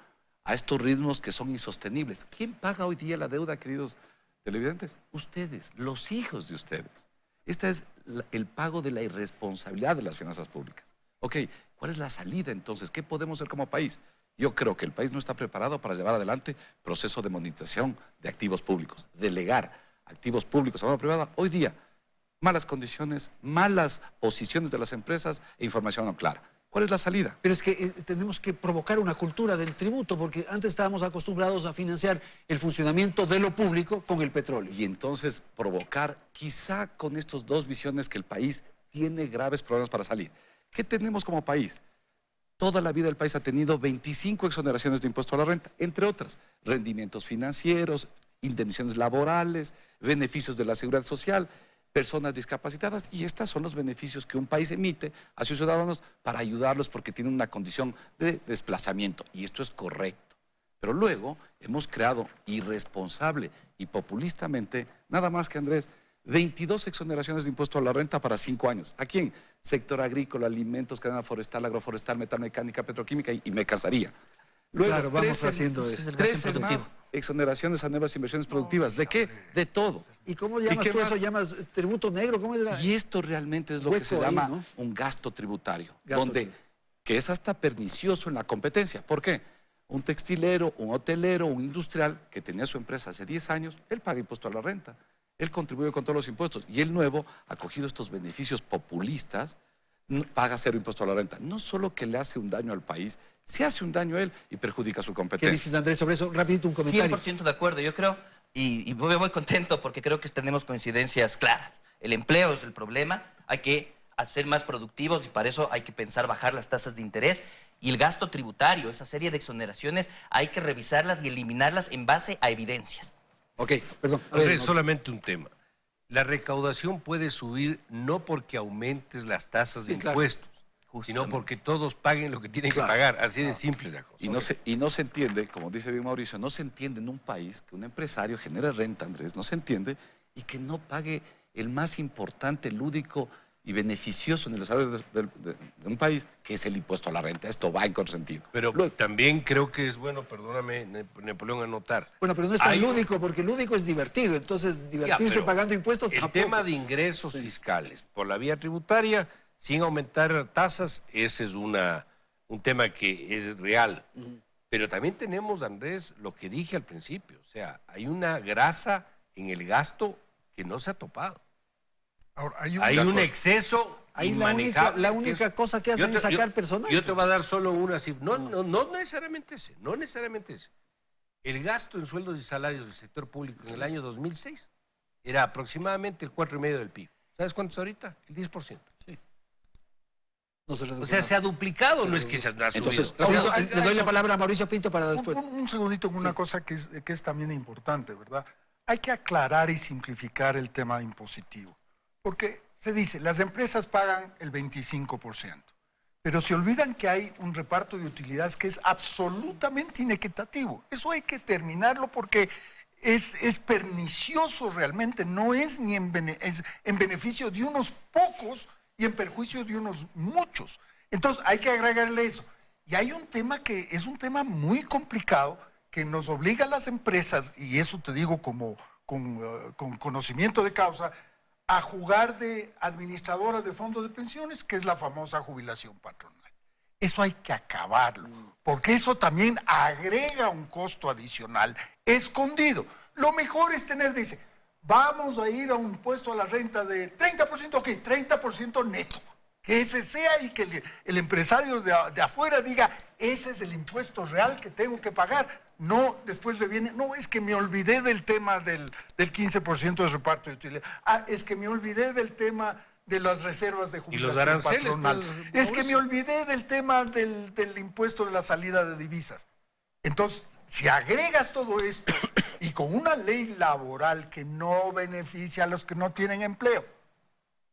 Speaker 3: a estos ritmos que son insostenibles. ¿Quién paga hoy día la deuda, queridos televidentes? Ustedes, los hijos de ustedes. Este es el pago de la irresponsabilidad de las finanzas públicas. Ok, ¿cuál es la salida entonces? ¿Qué podemos hacer como país? Yo creo que el país no está preparado para llevar adelante proceso de monetización de activos públicos, delegar activos públicos a mano privada. Hoy día, malas condiciones, malas posiciones de las empresas e información no clara. ¿Cuál es la salida?
Speaker 1: Pero es que tenemos que provocar una cultura del tributo, porque antes estábamos acostumbrados a financiar el funcionamiento de lo público con el petróleo.
Speaker 3: Y entonces provocar, quizá con estas dos visiones, que el país tiene graves problemas para salir. ¿Qué tenemos como país? Toda la vida el país ha tenido 25 exoneraciones de impuesto a la renta, entre otras, rendimientos financieros, indemnizaciones laborales, beneficios de la seguridad social, personas discapacitadas, y estos son los beneficios que un país emite a sus ciudadanos para ayudarlos porque tienen una condición de desplazamiento, y esto es correcto. Pero luego hemos creado irresponsable y populistamente, nada más que, Andrés, 22 exoneraciones de impuesto a la renta para 5 años. ¿A quién? Sector agrícola, alimentos, cadena forestal, agroforestal, metalmecánica, petroquímica, y me casaría. Luego,
Speaker 1: claro, vamos haciendo eso.
Speaker 3: 13 más exoneraciones a nuevas inversiones productivas. ¿De qué? De todo.
Speaker 1: ¿Y cómo llamas tú eso? ¿Llamas tributo negro? ¿Cómo era?
Speaker 3: Y esto realmente es lo que se llama, ¿no?, un gasto tributario, que es hasta pernicioso en la competencia. ¿Por qué? Un textilero, un hotelero, un industrial que tenía su empresa hace 10 años, él paga impuesto a la renta, él contribuye con todos los impuestos, y el nuevo ha cogido estos beneficios populistas, paga cero impuesto a la renta. No solo que le hace un daño al país, se hace un daño a él y perjudica su competencia.
Speaker 1: ¿Qué dices, Andrés, sobre eso? Rapidito un comentario.
Speaker 4: 100% de acuerdo, yo creo, y voy muy contento porque creo que tenemos coincidencias claras. El empleo es el problema, hay que hacer más productivos y para eso hay que pensar bajar las tasas de interés. Y el gasto tributario, esa serie de exoneraciones, hay que revisarlas y eliminarlas en base a evidencias.
Speaker 1: Ok, perdón.
Speaker 5: Andrés, solamente un tema. La recaudación puede subir no porque aumentes las tasas de impuestos, sino porque todos paguen lo que tienen que pagar. Así de simple la cosa.
Speaker 3: Y no se entiende, como dice bien Mauricio, no se entiende en un país que un empresario genere renta, Andrés, no se entiende, y que no pague el más importante, lúdico y beneficioso en el desarrollo de un país, que es el impuesto a la renta. Esto va en contrasentido.
Speaker 5: Pero también creo que es bueno, perdóname, Napoleón, anotar.
Speaker 1: Bueno, pero no es tan lúdico, porque lúdico es divertido. Entonces, divertirse pagando impuestos
Speaker 5: el
Speaker 1: tampoco.
Speaker 5: El tema de ingresos fiscales por la vía tributaria, sin aumentar tasas, ese es un tema que es real. Pero también tenemos, Andrés, lo que dije al principio. O sea, hay una grasa en el gasto que no se ha topado. Ahora, hay un exceso inmanejable.
Speaker 1: La única cosa que hacen es sacar personal.
Speaker 5: Yo te voy a dar solo una cifra. No necesariamente ese. No necesariamente ese. El gasto en sueldos y salarios del sector público en el año 2006 era aproximadamente el 4,5% del PIB. ¿Sabes cuánto es ahorita? El 10%. Sí.
Speaker 1: No se
Speaker 5: o sea, se ha duplicado, no es que se ha subido.
Speaker 1: Entonces, le doy la palabra a Mauricio Pinto para después.
Speaker 6: Un segundito en una cosa que es también importante, ¿verdad? Hay que aclarar y simplificar el tema impositivo. Porque se dice, las empresas pagan el 25%, pero se olvidan que hay un reparto de utilidades que es absolutamente inequitativo. Eso hay que terminarlo porque es pernicioso realmente, no es ni es en beneficio de unos pocos y en perjuicio de unos muchos. Entonces hay que agregarle eso. Y hay un tema que es un tema muy complicado que nos obliga a las empresas, y eso te digo con conocimiento de causa, a jugar de administradoras de fondos de pensiones, que es la famosa jubilación patronal. Eso hay que acabarlo, porque eso también agrega un costo adicional escondido. Lo mejor es dice, vamos a ir a un impuesto a la renta de 30%, ok, 30% neto. Que ese sea y que el empresario de afuera diga, ese es el impuesto real que tengo que pagar. No, después le viene, no, es que me olvidé del tema del 15% de reparto de utilidad. Es que me olvidé del tema de las reservas de jubilación
Speaker 5: ¿Y los aranceles,
Speaker 6: patronal. Es que me olvidé del tema del impuesto de la salida de divisas. Entonces, si agregas todo esto y con una ley laboral que no beneficia a los que no tienen empleo,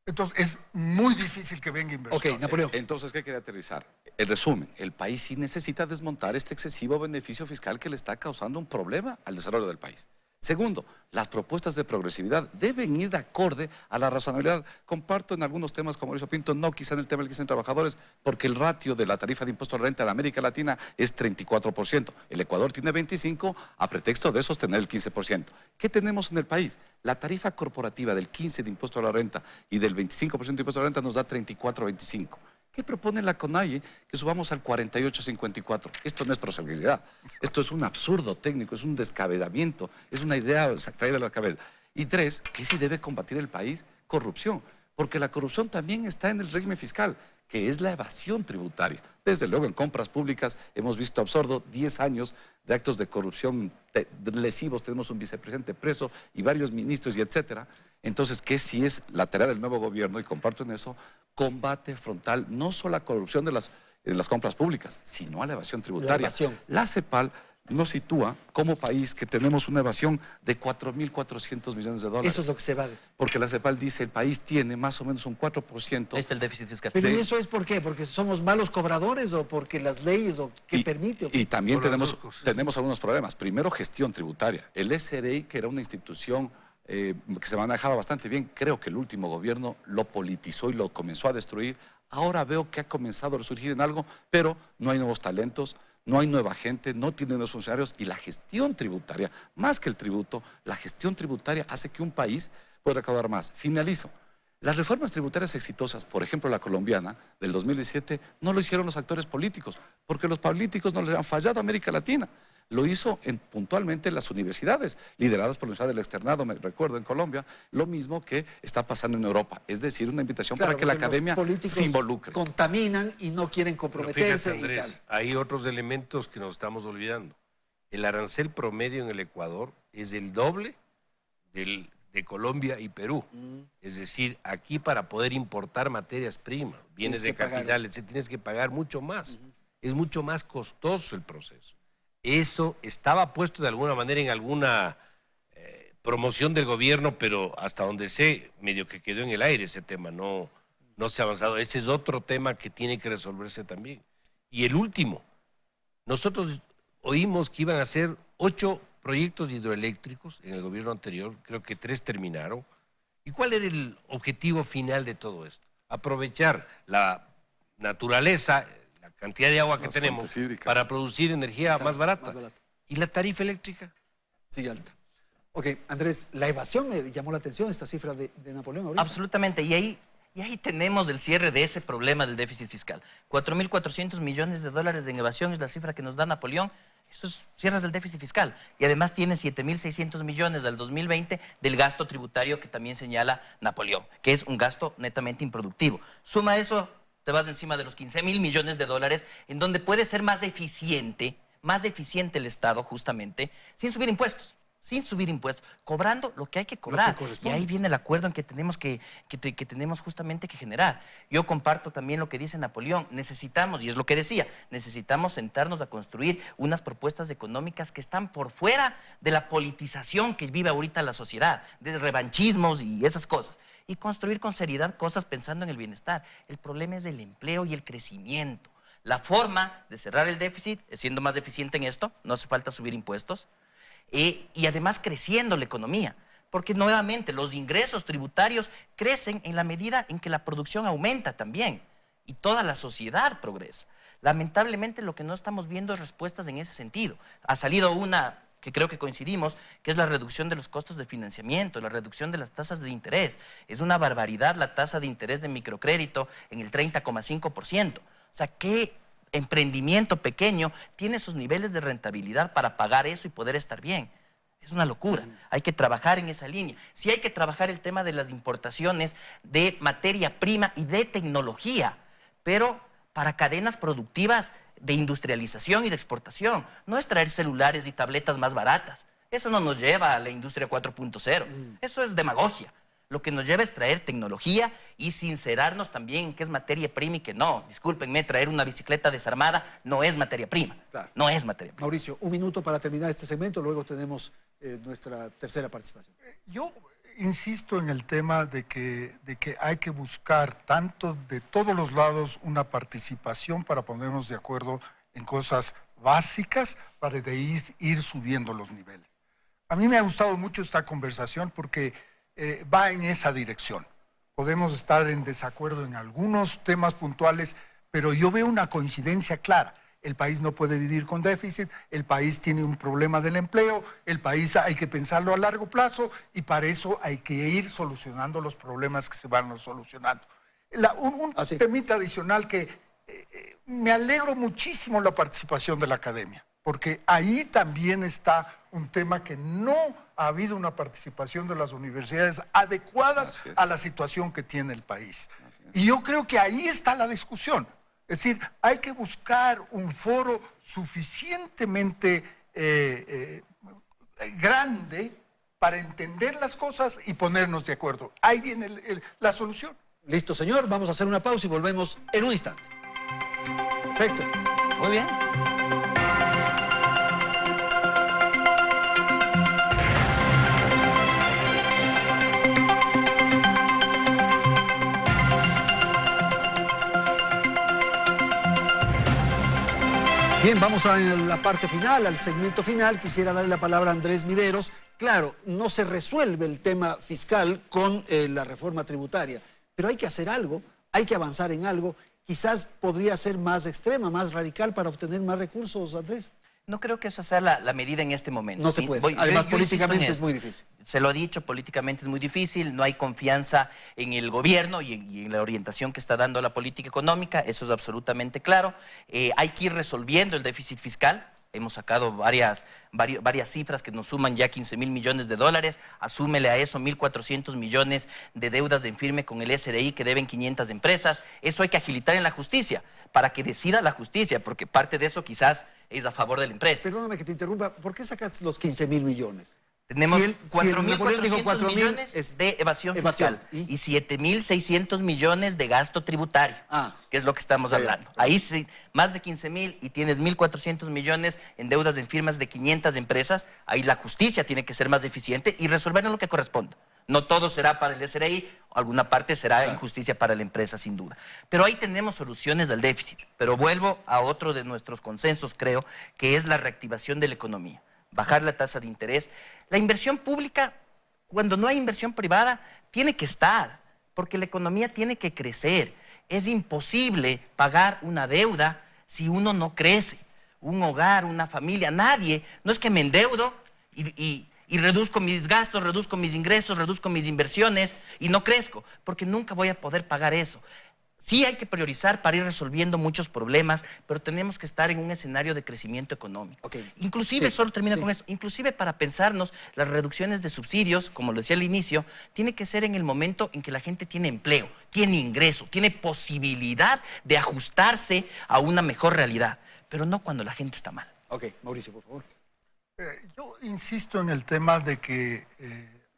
Speaker 6: entonces es muy difícil que venga inversión.
Speaker 1: Ok, Napoleón.
Speaker 3: Entonces, ¿qué quiere aterrizar? En resumen, el país sí necesita desmontar este excesivo beneficio fiscal que le está causando un problema al desarrollo del país. Segundo, las propuestas de progresividad deben ir de acorde a la razonabilidad. Comparto en algunos temas con Mauricio Pinto, no quizá en el tema del 15 de trabajadores, porque el ratio de la tarifa de impuesto a la renta en América Latina es 34%. El Ecuador tiene 25% a pretexto de sostener el 15%. ¿Qué tenemos en el país? La tarifa corporativa del 15% de impuesto a la renta y del 25% de impuesto a la renta nos da 34,25%. ¿Qué propone la CONAIE? Que subamos al 48,54. Esto no es progresividad. Esto es un absurdo técnico, es un descabellamiento, es una idea traída de la cabeza. Y tres, que sí debe combatir el país corrupción, porque la corrupción también está en el régimen fiscal, que es la evasión tributaria. Desde luego en compras públicas hemos visto absurdo 10 años de actos de corrupción lesivos, tenemos un vicepresidente preso y varios ministros y etcétera. Entonces, ¿qué sí es la tarea del nuevo gobierno? Y comparto en eso, combate frontal, no solo a la corrupción de las compras públicas, sino a la evasión tributaria. La CEPAL nos sitúa como país que tenemos una evasión de 4.400 millones de dólares.
Speaker 1: Eso es lo que se va.
Speaker 3: Porque la CEPAL dice el país tiene más o menos un 4%.
Speaker 4: Ahí está el déficit fiscal.
Speaker 1: Pero ¿eso es por qué? ¿Porque somos malos cobradores o porque las leyes o qué permite?
Speaker 3: Y también tenemos algunos problemas. Primero, gestión tributaria. El SRI, que era una institución que se manejaba bastante bien, creo que el último gobierno lo politizó y lo comenzó a destruir. Ahora veo que ha comenzado a resurgir en algo, pero no hay nuevos talentos, no hay nueva gente, no tiene nuevos funcionarios, y la gestión tributaria, más que el tributo, la gestión tributaria hace que un país pueda recaudar más. Finalizo. Las reformas tributarias exitosas, por ejemplo la colombiana del 2017, no lo hicieron los actores políticos, porque los políticos no les han fallado a América Latina. Lo hizo puntualmente las universidades, lideradas por la Universidad del Externado, me recuerdo, en Colombia, lo mismo que está pasando en Europa. Es decir, una invitación para que la academia se involucre.
Speaker 1: Contaminan y no quieren comprometerse.
Speaker 5: Fíjate, Andrés,
Speaker 1: y tal.
Speaker 5: Hay otros elementos que nos estamos olvidando. El arancel promedio en el Ecuador es el doble de Colombia y Perú. Es decir, aquí para poder importar materias primas, bienes de capitales, se tienes que pagar mucho más. Es mucho más costoso el proceso. Eso estaba puesto de alguna manera en alguna promoción del gobierno, pero hasta donde sé, medio que quedó en el aire ese tema, no se ha avanzado. Ese es otro tema que tiene que resolverse también. Y el último, nosotros oímos que iban a ser 8 proyectos hidroeléctricos en el gobierno anterior, creo que 3 terminaron. ¿Y cuál era el objetivo final de todo esto? aprovechar la naturaleza, la cantidad de agua que
Speaker 3: Las
Speaker 5: tenemos
Speaker 3: fuentes hídricas.
Speaker 5: para producir energía más barata.
Speaker 1: más barata.
Speaker 5: ¿Y la tarifa eléctrica?
Speaker 1: Sigue alta. Ok, Andrés, la evasión me llamó la atención, esta cifra de Napoleón ahorita.
Speaker 4: Absolutamente. Y ahí tenemos el cierre de ese problema del déficit fiscal. 4.400 millones de dólares en evasión es la cifra que nos da Napoleón. Eso es cierres del déficit fiscal. Y además tiene 7.600 millones del 2020 del gasto tributario que también señala Napoleón, que es un gasto netamente improductivo. Suma eso, te vas encima de los 15.000 millones de dólares, en donde puede ser más eficiente el Estado justamente, sin subir impuestos, cobrando lo que hay que cobrar. Y ahí viene el acuerdo en que tenemos que tenemos justamente que generar. Yo comparto también lo que dice Napoleón. Necesitamos, y es lo que decía, necesitamos sentarnos a construir unas propuestas económicas que están por fuera de la politización que vive ahorita la sociedad, de revanchismos y esas cosas. Y construir con seriedad cosas pensando en el bienestar. El problema es el empleo y el crecimiento. La forma de cerrar el déficit es siendo más eficiente en esto, no hace falta subir impuestos, y además creciendo la economía, porque nuevamente los ingresos tributarios crecen en la medida en que la producción aumenta también, y toda la sociedad progresa. Lamentablemente lo que no estamos viendo es respuestas en ese sentido. Ha salido una que creo que coincidimos, que es la reducción de los costos de financiamiento, la reducción de las tasas de interés. Es una barbaridad la tasa de interés de microcrédito en el 30,5%. O sea, ¿qué emprendimiento pequeño tiene sus niveles de rentabilidad para pagar eso y poder estar bien? Es una locura. Hay que trabajar en esa línea. Sí hay que trabajar el tema de las importaciones de materia prima y de tecnología, pero para cadenas productivas de industrialización y de exportación. No es traer celulares y tabletas más baratas. Eso no nos lleva a la industria 4.0. Eso es demagogia. Lo que nos lleva es traer tecnología y sincerarnos también en qué es materia prima y que no. Discúlpenme, traer una bicicleta desarmada no es materia prima. Claro. No es materia prima.
Speaker 1: Mauricio, un minuto para terminar este segmento, luego tenemos nuestra tercera participación.
Speaker 6: Yo insisto en el tema de que hay que buscar tanto de todos los lados una participación para ponernos de acuerdo en cosas básicas para de ir subiendo los niveles. A mí me ha gustado mucho esta conversación porque va en esa dirección. Podemos estar en desacuerdo en algunos temas puntuales, pero yo veo una coincidencia clara. El país no puede vivir con déficit, el país tiene un problema del empleo, el país hay que pensarlo a largo plazo y para eso hay que ir solucionando los problemas que se van solucionando. Un temita adicional que me alegro muchísimo la participación de la academia, porque ahí también está un tema que no ha habido una participación de las universidades adecuadas a la situación que tiene el país. Y yo creo que ahí está la discusión. Es decir, hay que buscar un foro suficientemente grande para entender las cosas y ponernos de acuerdo. Ahí viene la solución.
Speaker 1: Listo, señor. Vamos a hacer una pausa y volvemos en un instante. Perfecto.
Speaker 4: Muy bien.
Speaker 1: Bien, vamos a la parte final, al segmento final. Quisiera darle la palabra a Andrés Mideros. Claro, no se resuelve el tema fiscal con la reforma tributaria, pero hay que hacer algo, hay que avanzar en algo. Quizás podría ser más extrema, más radical para obtener más recursos, Andrés.
Speaker 4: No creo que esa sea la medida en este momento.
Speaker 1: No se puede. Además, políticamente es muy difícil.
Speaker 4: Se lo he dicho, políticamente es muy difícil, no hay confianza en el gobierno y en la orientación que está dando la política económica, eso es absolutamente claro. Hay que ir resolviendo el déficit fiscal. Hemos sacado varias cifras que nos suman ya 15.000 millones de dólares. Asúmele a eso 1.400 millones de deudas de en firme con el SRI que deben 500 empresas. Eso hay que agilitar en la justicia para que decida la justicia, porque parte de eso quizás es a favor de la empresa.
Speaker 1: Perdóname que te interrumpa, ¿por qué sacas los 15.000 millones?
Speaker 4: Tenemos 4.400 millones de evasión fiscal y 7.600 millones de gasto tributario, que es lo que estamos hablando. Ahí sí, más de 15.000 y tienes 1.400 millones en deudas en firmas de 500 empresas, ahí la justicia tiene que ser más eficiente y resolver en lo que corresponda. No todo será para el SRI, alguna parte será en justicia para la empresa, sin duda. Pero ahí tenemos soluciones al déficit. Pero vuelvo a otro de nuestros consensos, creo, que es la reactivación de la economía. Bajar la tasa de interés. La inversión pública, cuando no hay inversión privada, tiene que estar. Porque la economía tiene que crecer. Es imposible pagar una deuda si uno no crece. Un hogar, una familia, nadie. No es que me endeudo y reduzco mis gastos, reduzco mis ingresos, reduzco mis inversiones y no crezco, porque nunca voy a poder pagar eso. Sí hay que priorizar para ir resolviendo muchos problemas, pero tenemos que estar en un escenario de crecimiento económico.
Speaker 1: Okay.
Speaker 4: Inclusive,
Speaker 1: Sí,
Speaker 4: solo termino
Speaker 1: sí.
Speaker 4: con esto, inclusive para pensarnos, las reducciones de subsidios, como lo decía al inicio, tiene que ser en el momento en que la gente tiene empleo, tiene ingreso, tiene posibilidad de ajustarse a una mejor realidad, pero no cuando la gente está mal.
Speaker 1: Ok, Mauricio, por favor.
Speaker 6: Yo insisto en el tema de que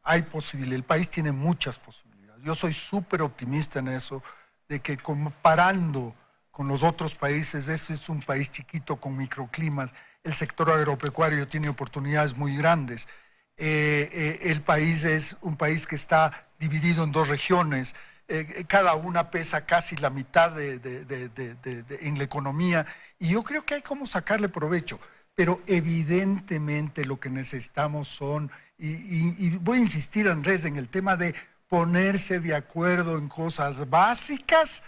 Speaker 6: hay posibilidades, el país tiene muchas posibilidades. Yo soy súper optimista en eso, de que comparando con los otros países, este es un país chiquito con microclimas, el sector agropecuario tiene oportunidades muy grandes. El país es un país que está dividido en dos regiones, cada una pesa casi la mitad en la economía, y yo creo que hay como sacarle provecho. Pero evidentemente lo que necesitamos son, y voy a insistir, Andrés, en el tema de ponerse de acuerdo en cosas básicas,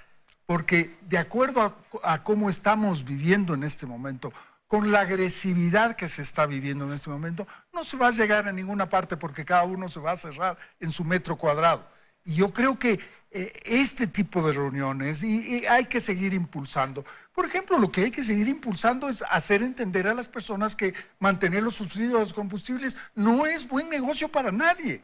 Speaker 6: porque de acuerdo a cómo estamos viviendo en este momento, con la agresividad que se está viviendo en este momento, no se va a llegar a ninguna parte porque cada uno se va a cerrar en su metro cuadrado. Y yo creo que este tipo de reuniones y hay que seguir impulsando. Por ejemplo, lo que hay que seguir impulsando es hacer entender a las personas que mantener los subsidios a los combustibles no es buen negocio para nadie.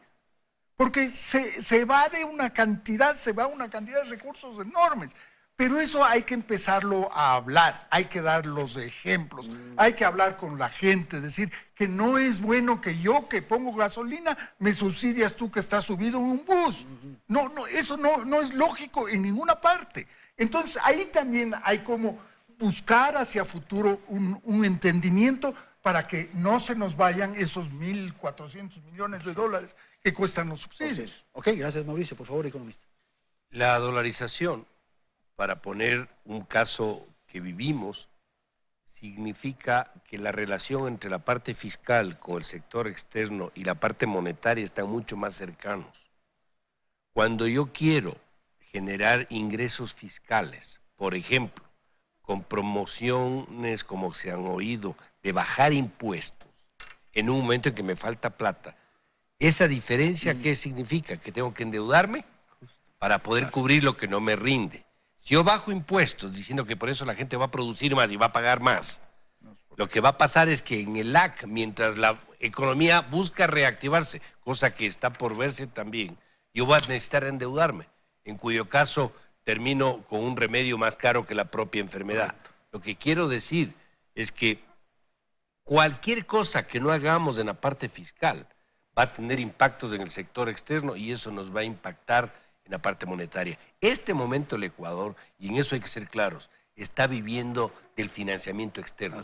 Speaker 6: Porque se va una cantidad de recursos enormes. Pero eso hay que empezarlo a hablar, hay que dar los ejemplos, hay que hablar con la gente, decir que no es bueno que yo que pongo gasolina me subsidias tú que estás subido en un bus. No, eso no es lógico en ninguna parte. Entonces ahí también hay como buscar hacia futuro un entendimiento para que no se nos vayan esos 1.400 millones de dólares que cuestan los subsidios.
Speaker 1: Ok, gracias, Mauricio. Por favor, economista.
Speaker 5: La dolarización, para poner un caso que vivimos, significa que la relación entre la parte fiscal con el sector externo y la parte monetaria están mucho más cercanos. Cuando yo quiero generar ingresos fiscales, por ejemplo, con promociones como se han oído, de bajar impuestos, en un momento en que me falta plata, ¿esa diferencia qué significa? ¿Que tengo que endeudarme para poder cubrir lo que no me rinde? Si yo bajo impuestos diciendo que por eso la gente va a producir más y va a pagar más, lo que va a pasar es que en el LAC, mientras la economía busca reactivarse, cosa que está por verse también, yo voy a necesitar endeudarme, en cuyo caso termino con un remedio más caro que la propia enfermedad. Lo que quiero decir es que cualquier cosa que no hagamos en la parte fiscal va a tener impactos en el sector externo y eso nos va a impactar en la parte monetaria. Este momento el Ecuador, y en eso hay que ser claros, está viviendo del financiamiento externo.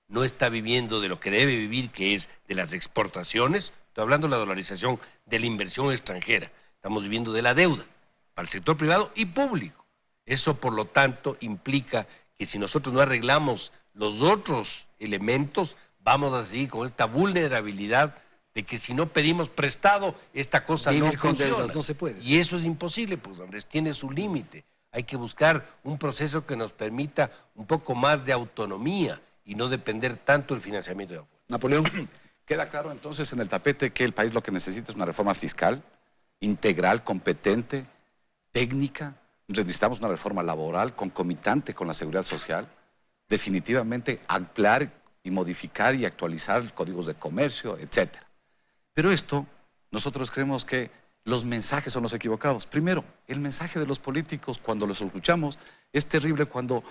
Speaker 5: No está viviendo de lo que debe vivir, que es de las exportaciones. Estoy hablando de la dolarización, de la inversión extranjera. Estamos viviendo de la deuda para el sector privado y público. Eso, por lo tanto, implica que si nosotros no arreglamos los otros elementos, vamos a seguir con esta vulnerabilidad de que si no pedimos prestado, esta cosa no funciona.
Speaker 1: Deudas no se puede.
Speaker 5: Y eso es imposible, pues, Andrés, tiene su límite. Hay que buscar un proceso que nos permita un poco más de autonomía y no depender tanto del financiamiento de afuera.
Speaker 1: Napoleón.
Speaker 3: Queda claro entonces en el tapete que el país lo que necesita es una reforma fiscal integral, competente, técnica. Necesitamos una reforma laboral concomitante con la seguridad social. Definitivamente ampliar y modificar y actualizar códigos de comercio, etcétera. Pero esto, nosotros creemos que los mensajes son los equivocados. Primero, el mensaje de los políticos, cuando los escuchamos, es terrible cuando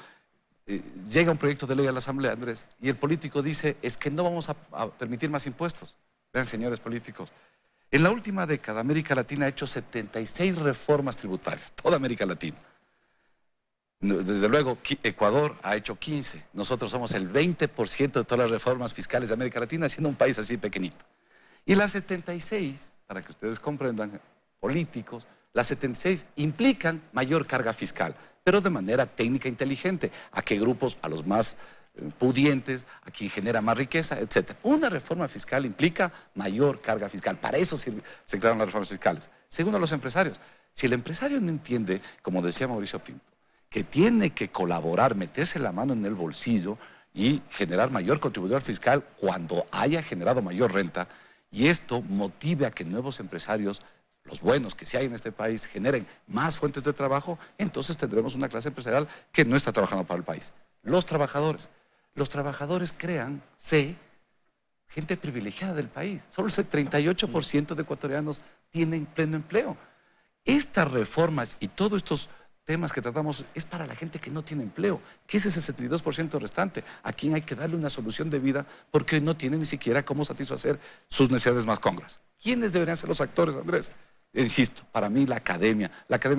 Speaker 3: llega un proyecto de ley a la Asamblea, Andrés, y el político dice, es que no vamos a permitir más impuestos. Vean, señores políticos, en la última década, América Latina ha hecho 76 reformas tributarias, toda América Latina. Desde luego, Ecuador ha hecho 15. Nosotros somos el 20% de todas las reformas fiscales de América Latina, siendo un país así pequeñito. Y las 76, para que ustedes comprendan, políticos, las 76 implican mayor carga fiscal, pero de manera técnica e inteligente. ¿A qué grupos? A los más pudientes, a quien genera más riqueza, etc. Una reforma fiscal implica mayor carga fiscal. Para eso se crearon las reformas fiscales. Segundo, a los empresarios. Si el empresario no entiende, como decía Mauricio Pinto, que tiene que colaborar, meterse la mano en el bolsillo y generar mayor contribuidor fiscal cuando haya generado mayor renta, y esto motive a que nuevos empresarios, los buenos que sí hay en este país, generen más fuentes de trabajo, entonces tendremos una clase empresarial que no está trabajando para el país. Los trabajadores crean, gente privilegiada del país. Solo el 38% de ecuatorianos tienen pleno empleo. Estas reformas y todos estos temas que tratamos es para la gente que no tiene empleo, que es ese 62% restante, a quien hay que darle una solución de vida porque no tiene ni siquiera cómo satisfacer sus necesidades más congruas. ¿Quiénes deberían ser los actores, Andrés? Insisto, para mí la academia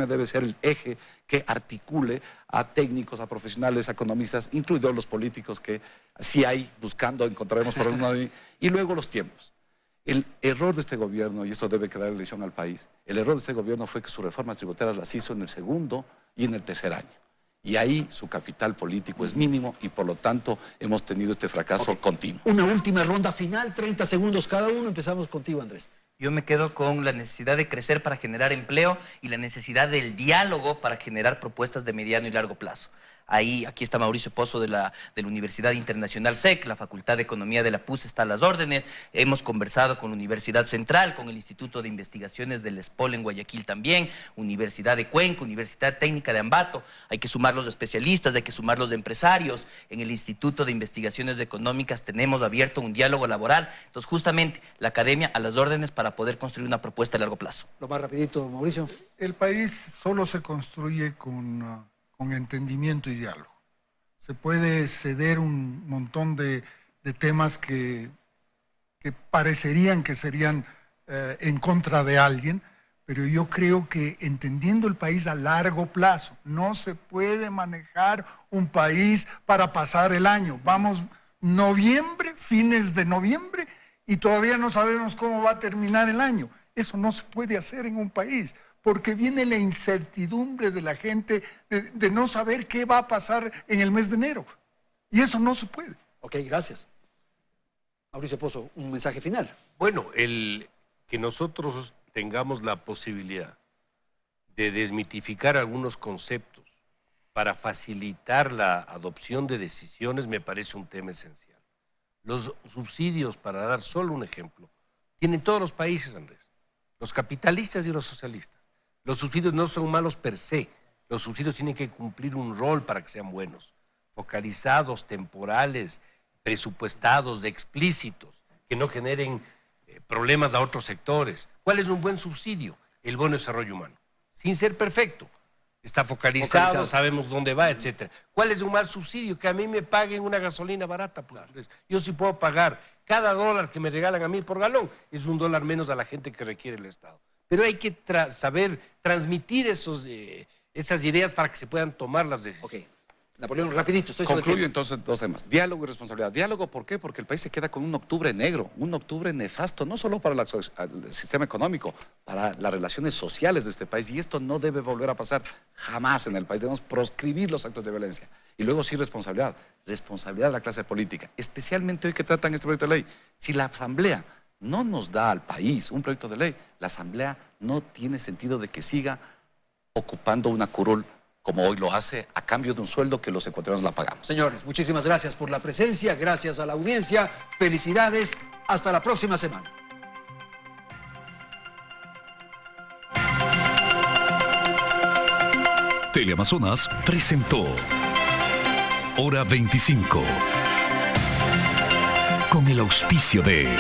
Speaker 3: debe ser el eje que articule a técnicos, a profesionales, a economistas, incluidos los políticos que sí hay, buscando, encontraremos por alguna vez, y luego los tiempos. El error de este gobierno, y esto debe quedar en lección al país, el error de este gobierno fue que sus reformas tributarias las hizo en el segundo y en el tercer año. Y ahí su capital político es mínimo y por lo tanto hemos tenido este fracaso continuo.
Speaker 1: Una última ronda final, 30 segundos cada uno. Empezamos contigo, Andrés.
Speaker 4: Yo me quedo con la necesidad de crecer para generar empleo y la necesidad del diálogo para generar propuestas de mediano y largo plazo. Aquí está Mauricio Pozo de la Universidad Internacional SEC, la Facultad de Economía de la PUS está a las órdenes. Hemos conversado con la Universidad Central, con el Instituto de Investigaciones del ESPOL en Guayaquil también, Universidad de Cuenca, Universidad Técnica de Ambato. Hay que sumar los especialistas, hay que sumar los empresarios. En el Instituto de Investigaciones Económicas tenemos abierto un diálogo laboral. Entonces, justamente, la academia a las órdenes para poder construir una propuesta a largo plazo.
Speaker 1: Lo más rapidito, Mauricio.
Speaker 6: El país solo se construye con entendimiento y diálogo. Se puede ceder un montón de temas que parecerían que serían en contra de alguien, pero yo creo que entendiendo el país a largo plazo, no se puede manejar un país para pasar el año. Vamos noviembre, fines de noviembre, y todavía no sabemos cómo va a terminar el año. Eso no se puede hacer en un país, porque viene la incertidumbre de la gente de no saber qué va a pasar en el mes de enero. Y eso no se puede.
Speaker 1: Ok, gracias. Mauricio Pozo, un mensaje final.
Speaker 5: Bueno, que nosotros tengamos la posibilidad de desmitificar algunos conceptos para facilitar la adopción de decisiones me parece un tema esencial. Los subsidios, para dar solo un ejemplo, tienen todos los países, Andrés, los capitalistas y los socialistas. Los subsidios no son malos per se, los subsidios tienen que cumplir un rol para que sean buenos, focalizados, temporales, presupuestados, explícitos, que no generen problemas a otros sectores. ¿Cuál es un buen subsidio? El buen desarrollo humano, sin ser perfecto. Está focalizado, sabemos dónde va, etc. ¿Cuál es un mal subsidio? Que a mí me paguen una gasolina barata. Pues. Yo sí puedo pagar. Cada dólar que me regalan a mí por galón es un dólar menos a la gente que requiere el Estado. Pero hay que saber transmitir esas ideas para que se puedan tomar las decisiones.
Speaker 1: Ok. Napoleón, rapidito, estoy sobre
Speaker 3: Concluyo entonces dos temas. Diálogo y responsabilidad. Diálogo, ¿por qué? Porque el país se queda con un octubre negro, un octubre nefasto, no solo para el sistema económico, para las relaciones sociales de este país. Y esto no debe volver a pasar jamás en el país. Debemos proscribir los actos de violencia. Y luego sí responsabilidad. Responsabilidad de la clase política. Especialmente hoy que tratan este proyecto de ley. Si la Asamblea no nos da al país un proyecto de ley, la Asamblea no tiene sentido de que siga ocupando una curul como hoy lo hace, a cambio de un sueldo que los ecuatorianos la pagamos.
Speaker 1: Señores, muchísimas gracias por la presencia, gracias a la audiencia, felicidades, hasta la próxima semana.
Speaker 7: Teleamazonas presentó Hora 25, con el auspicio de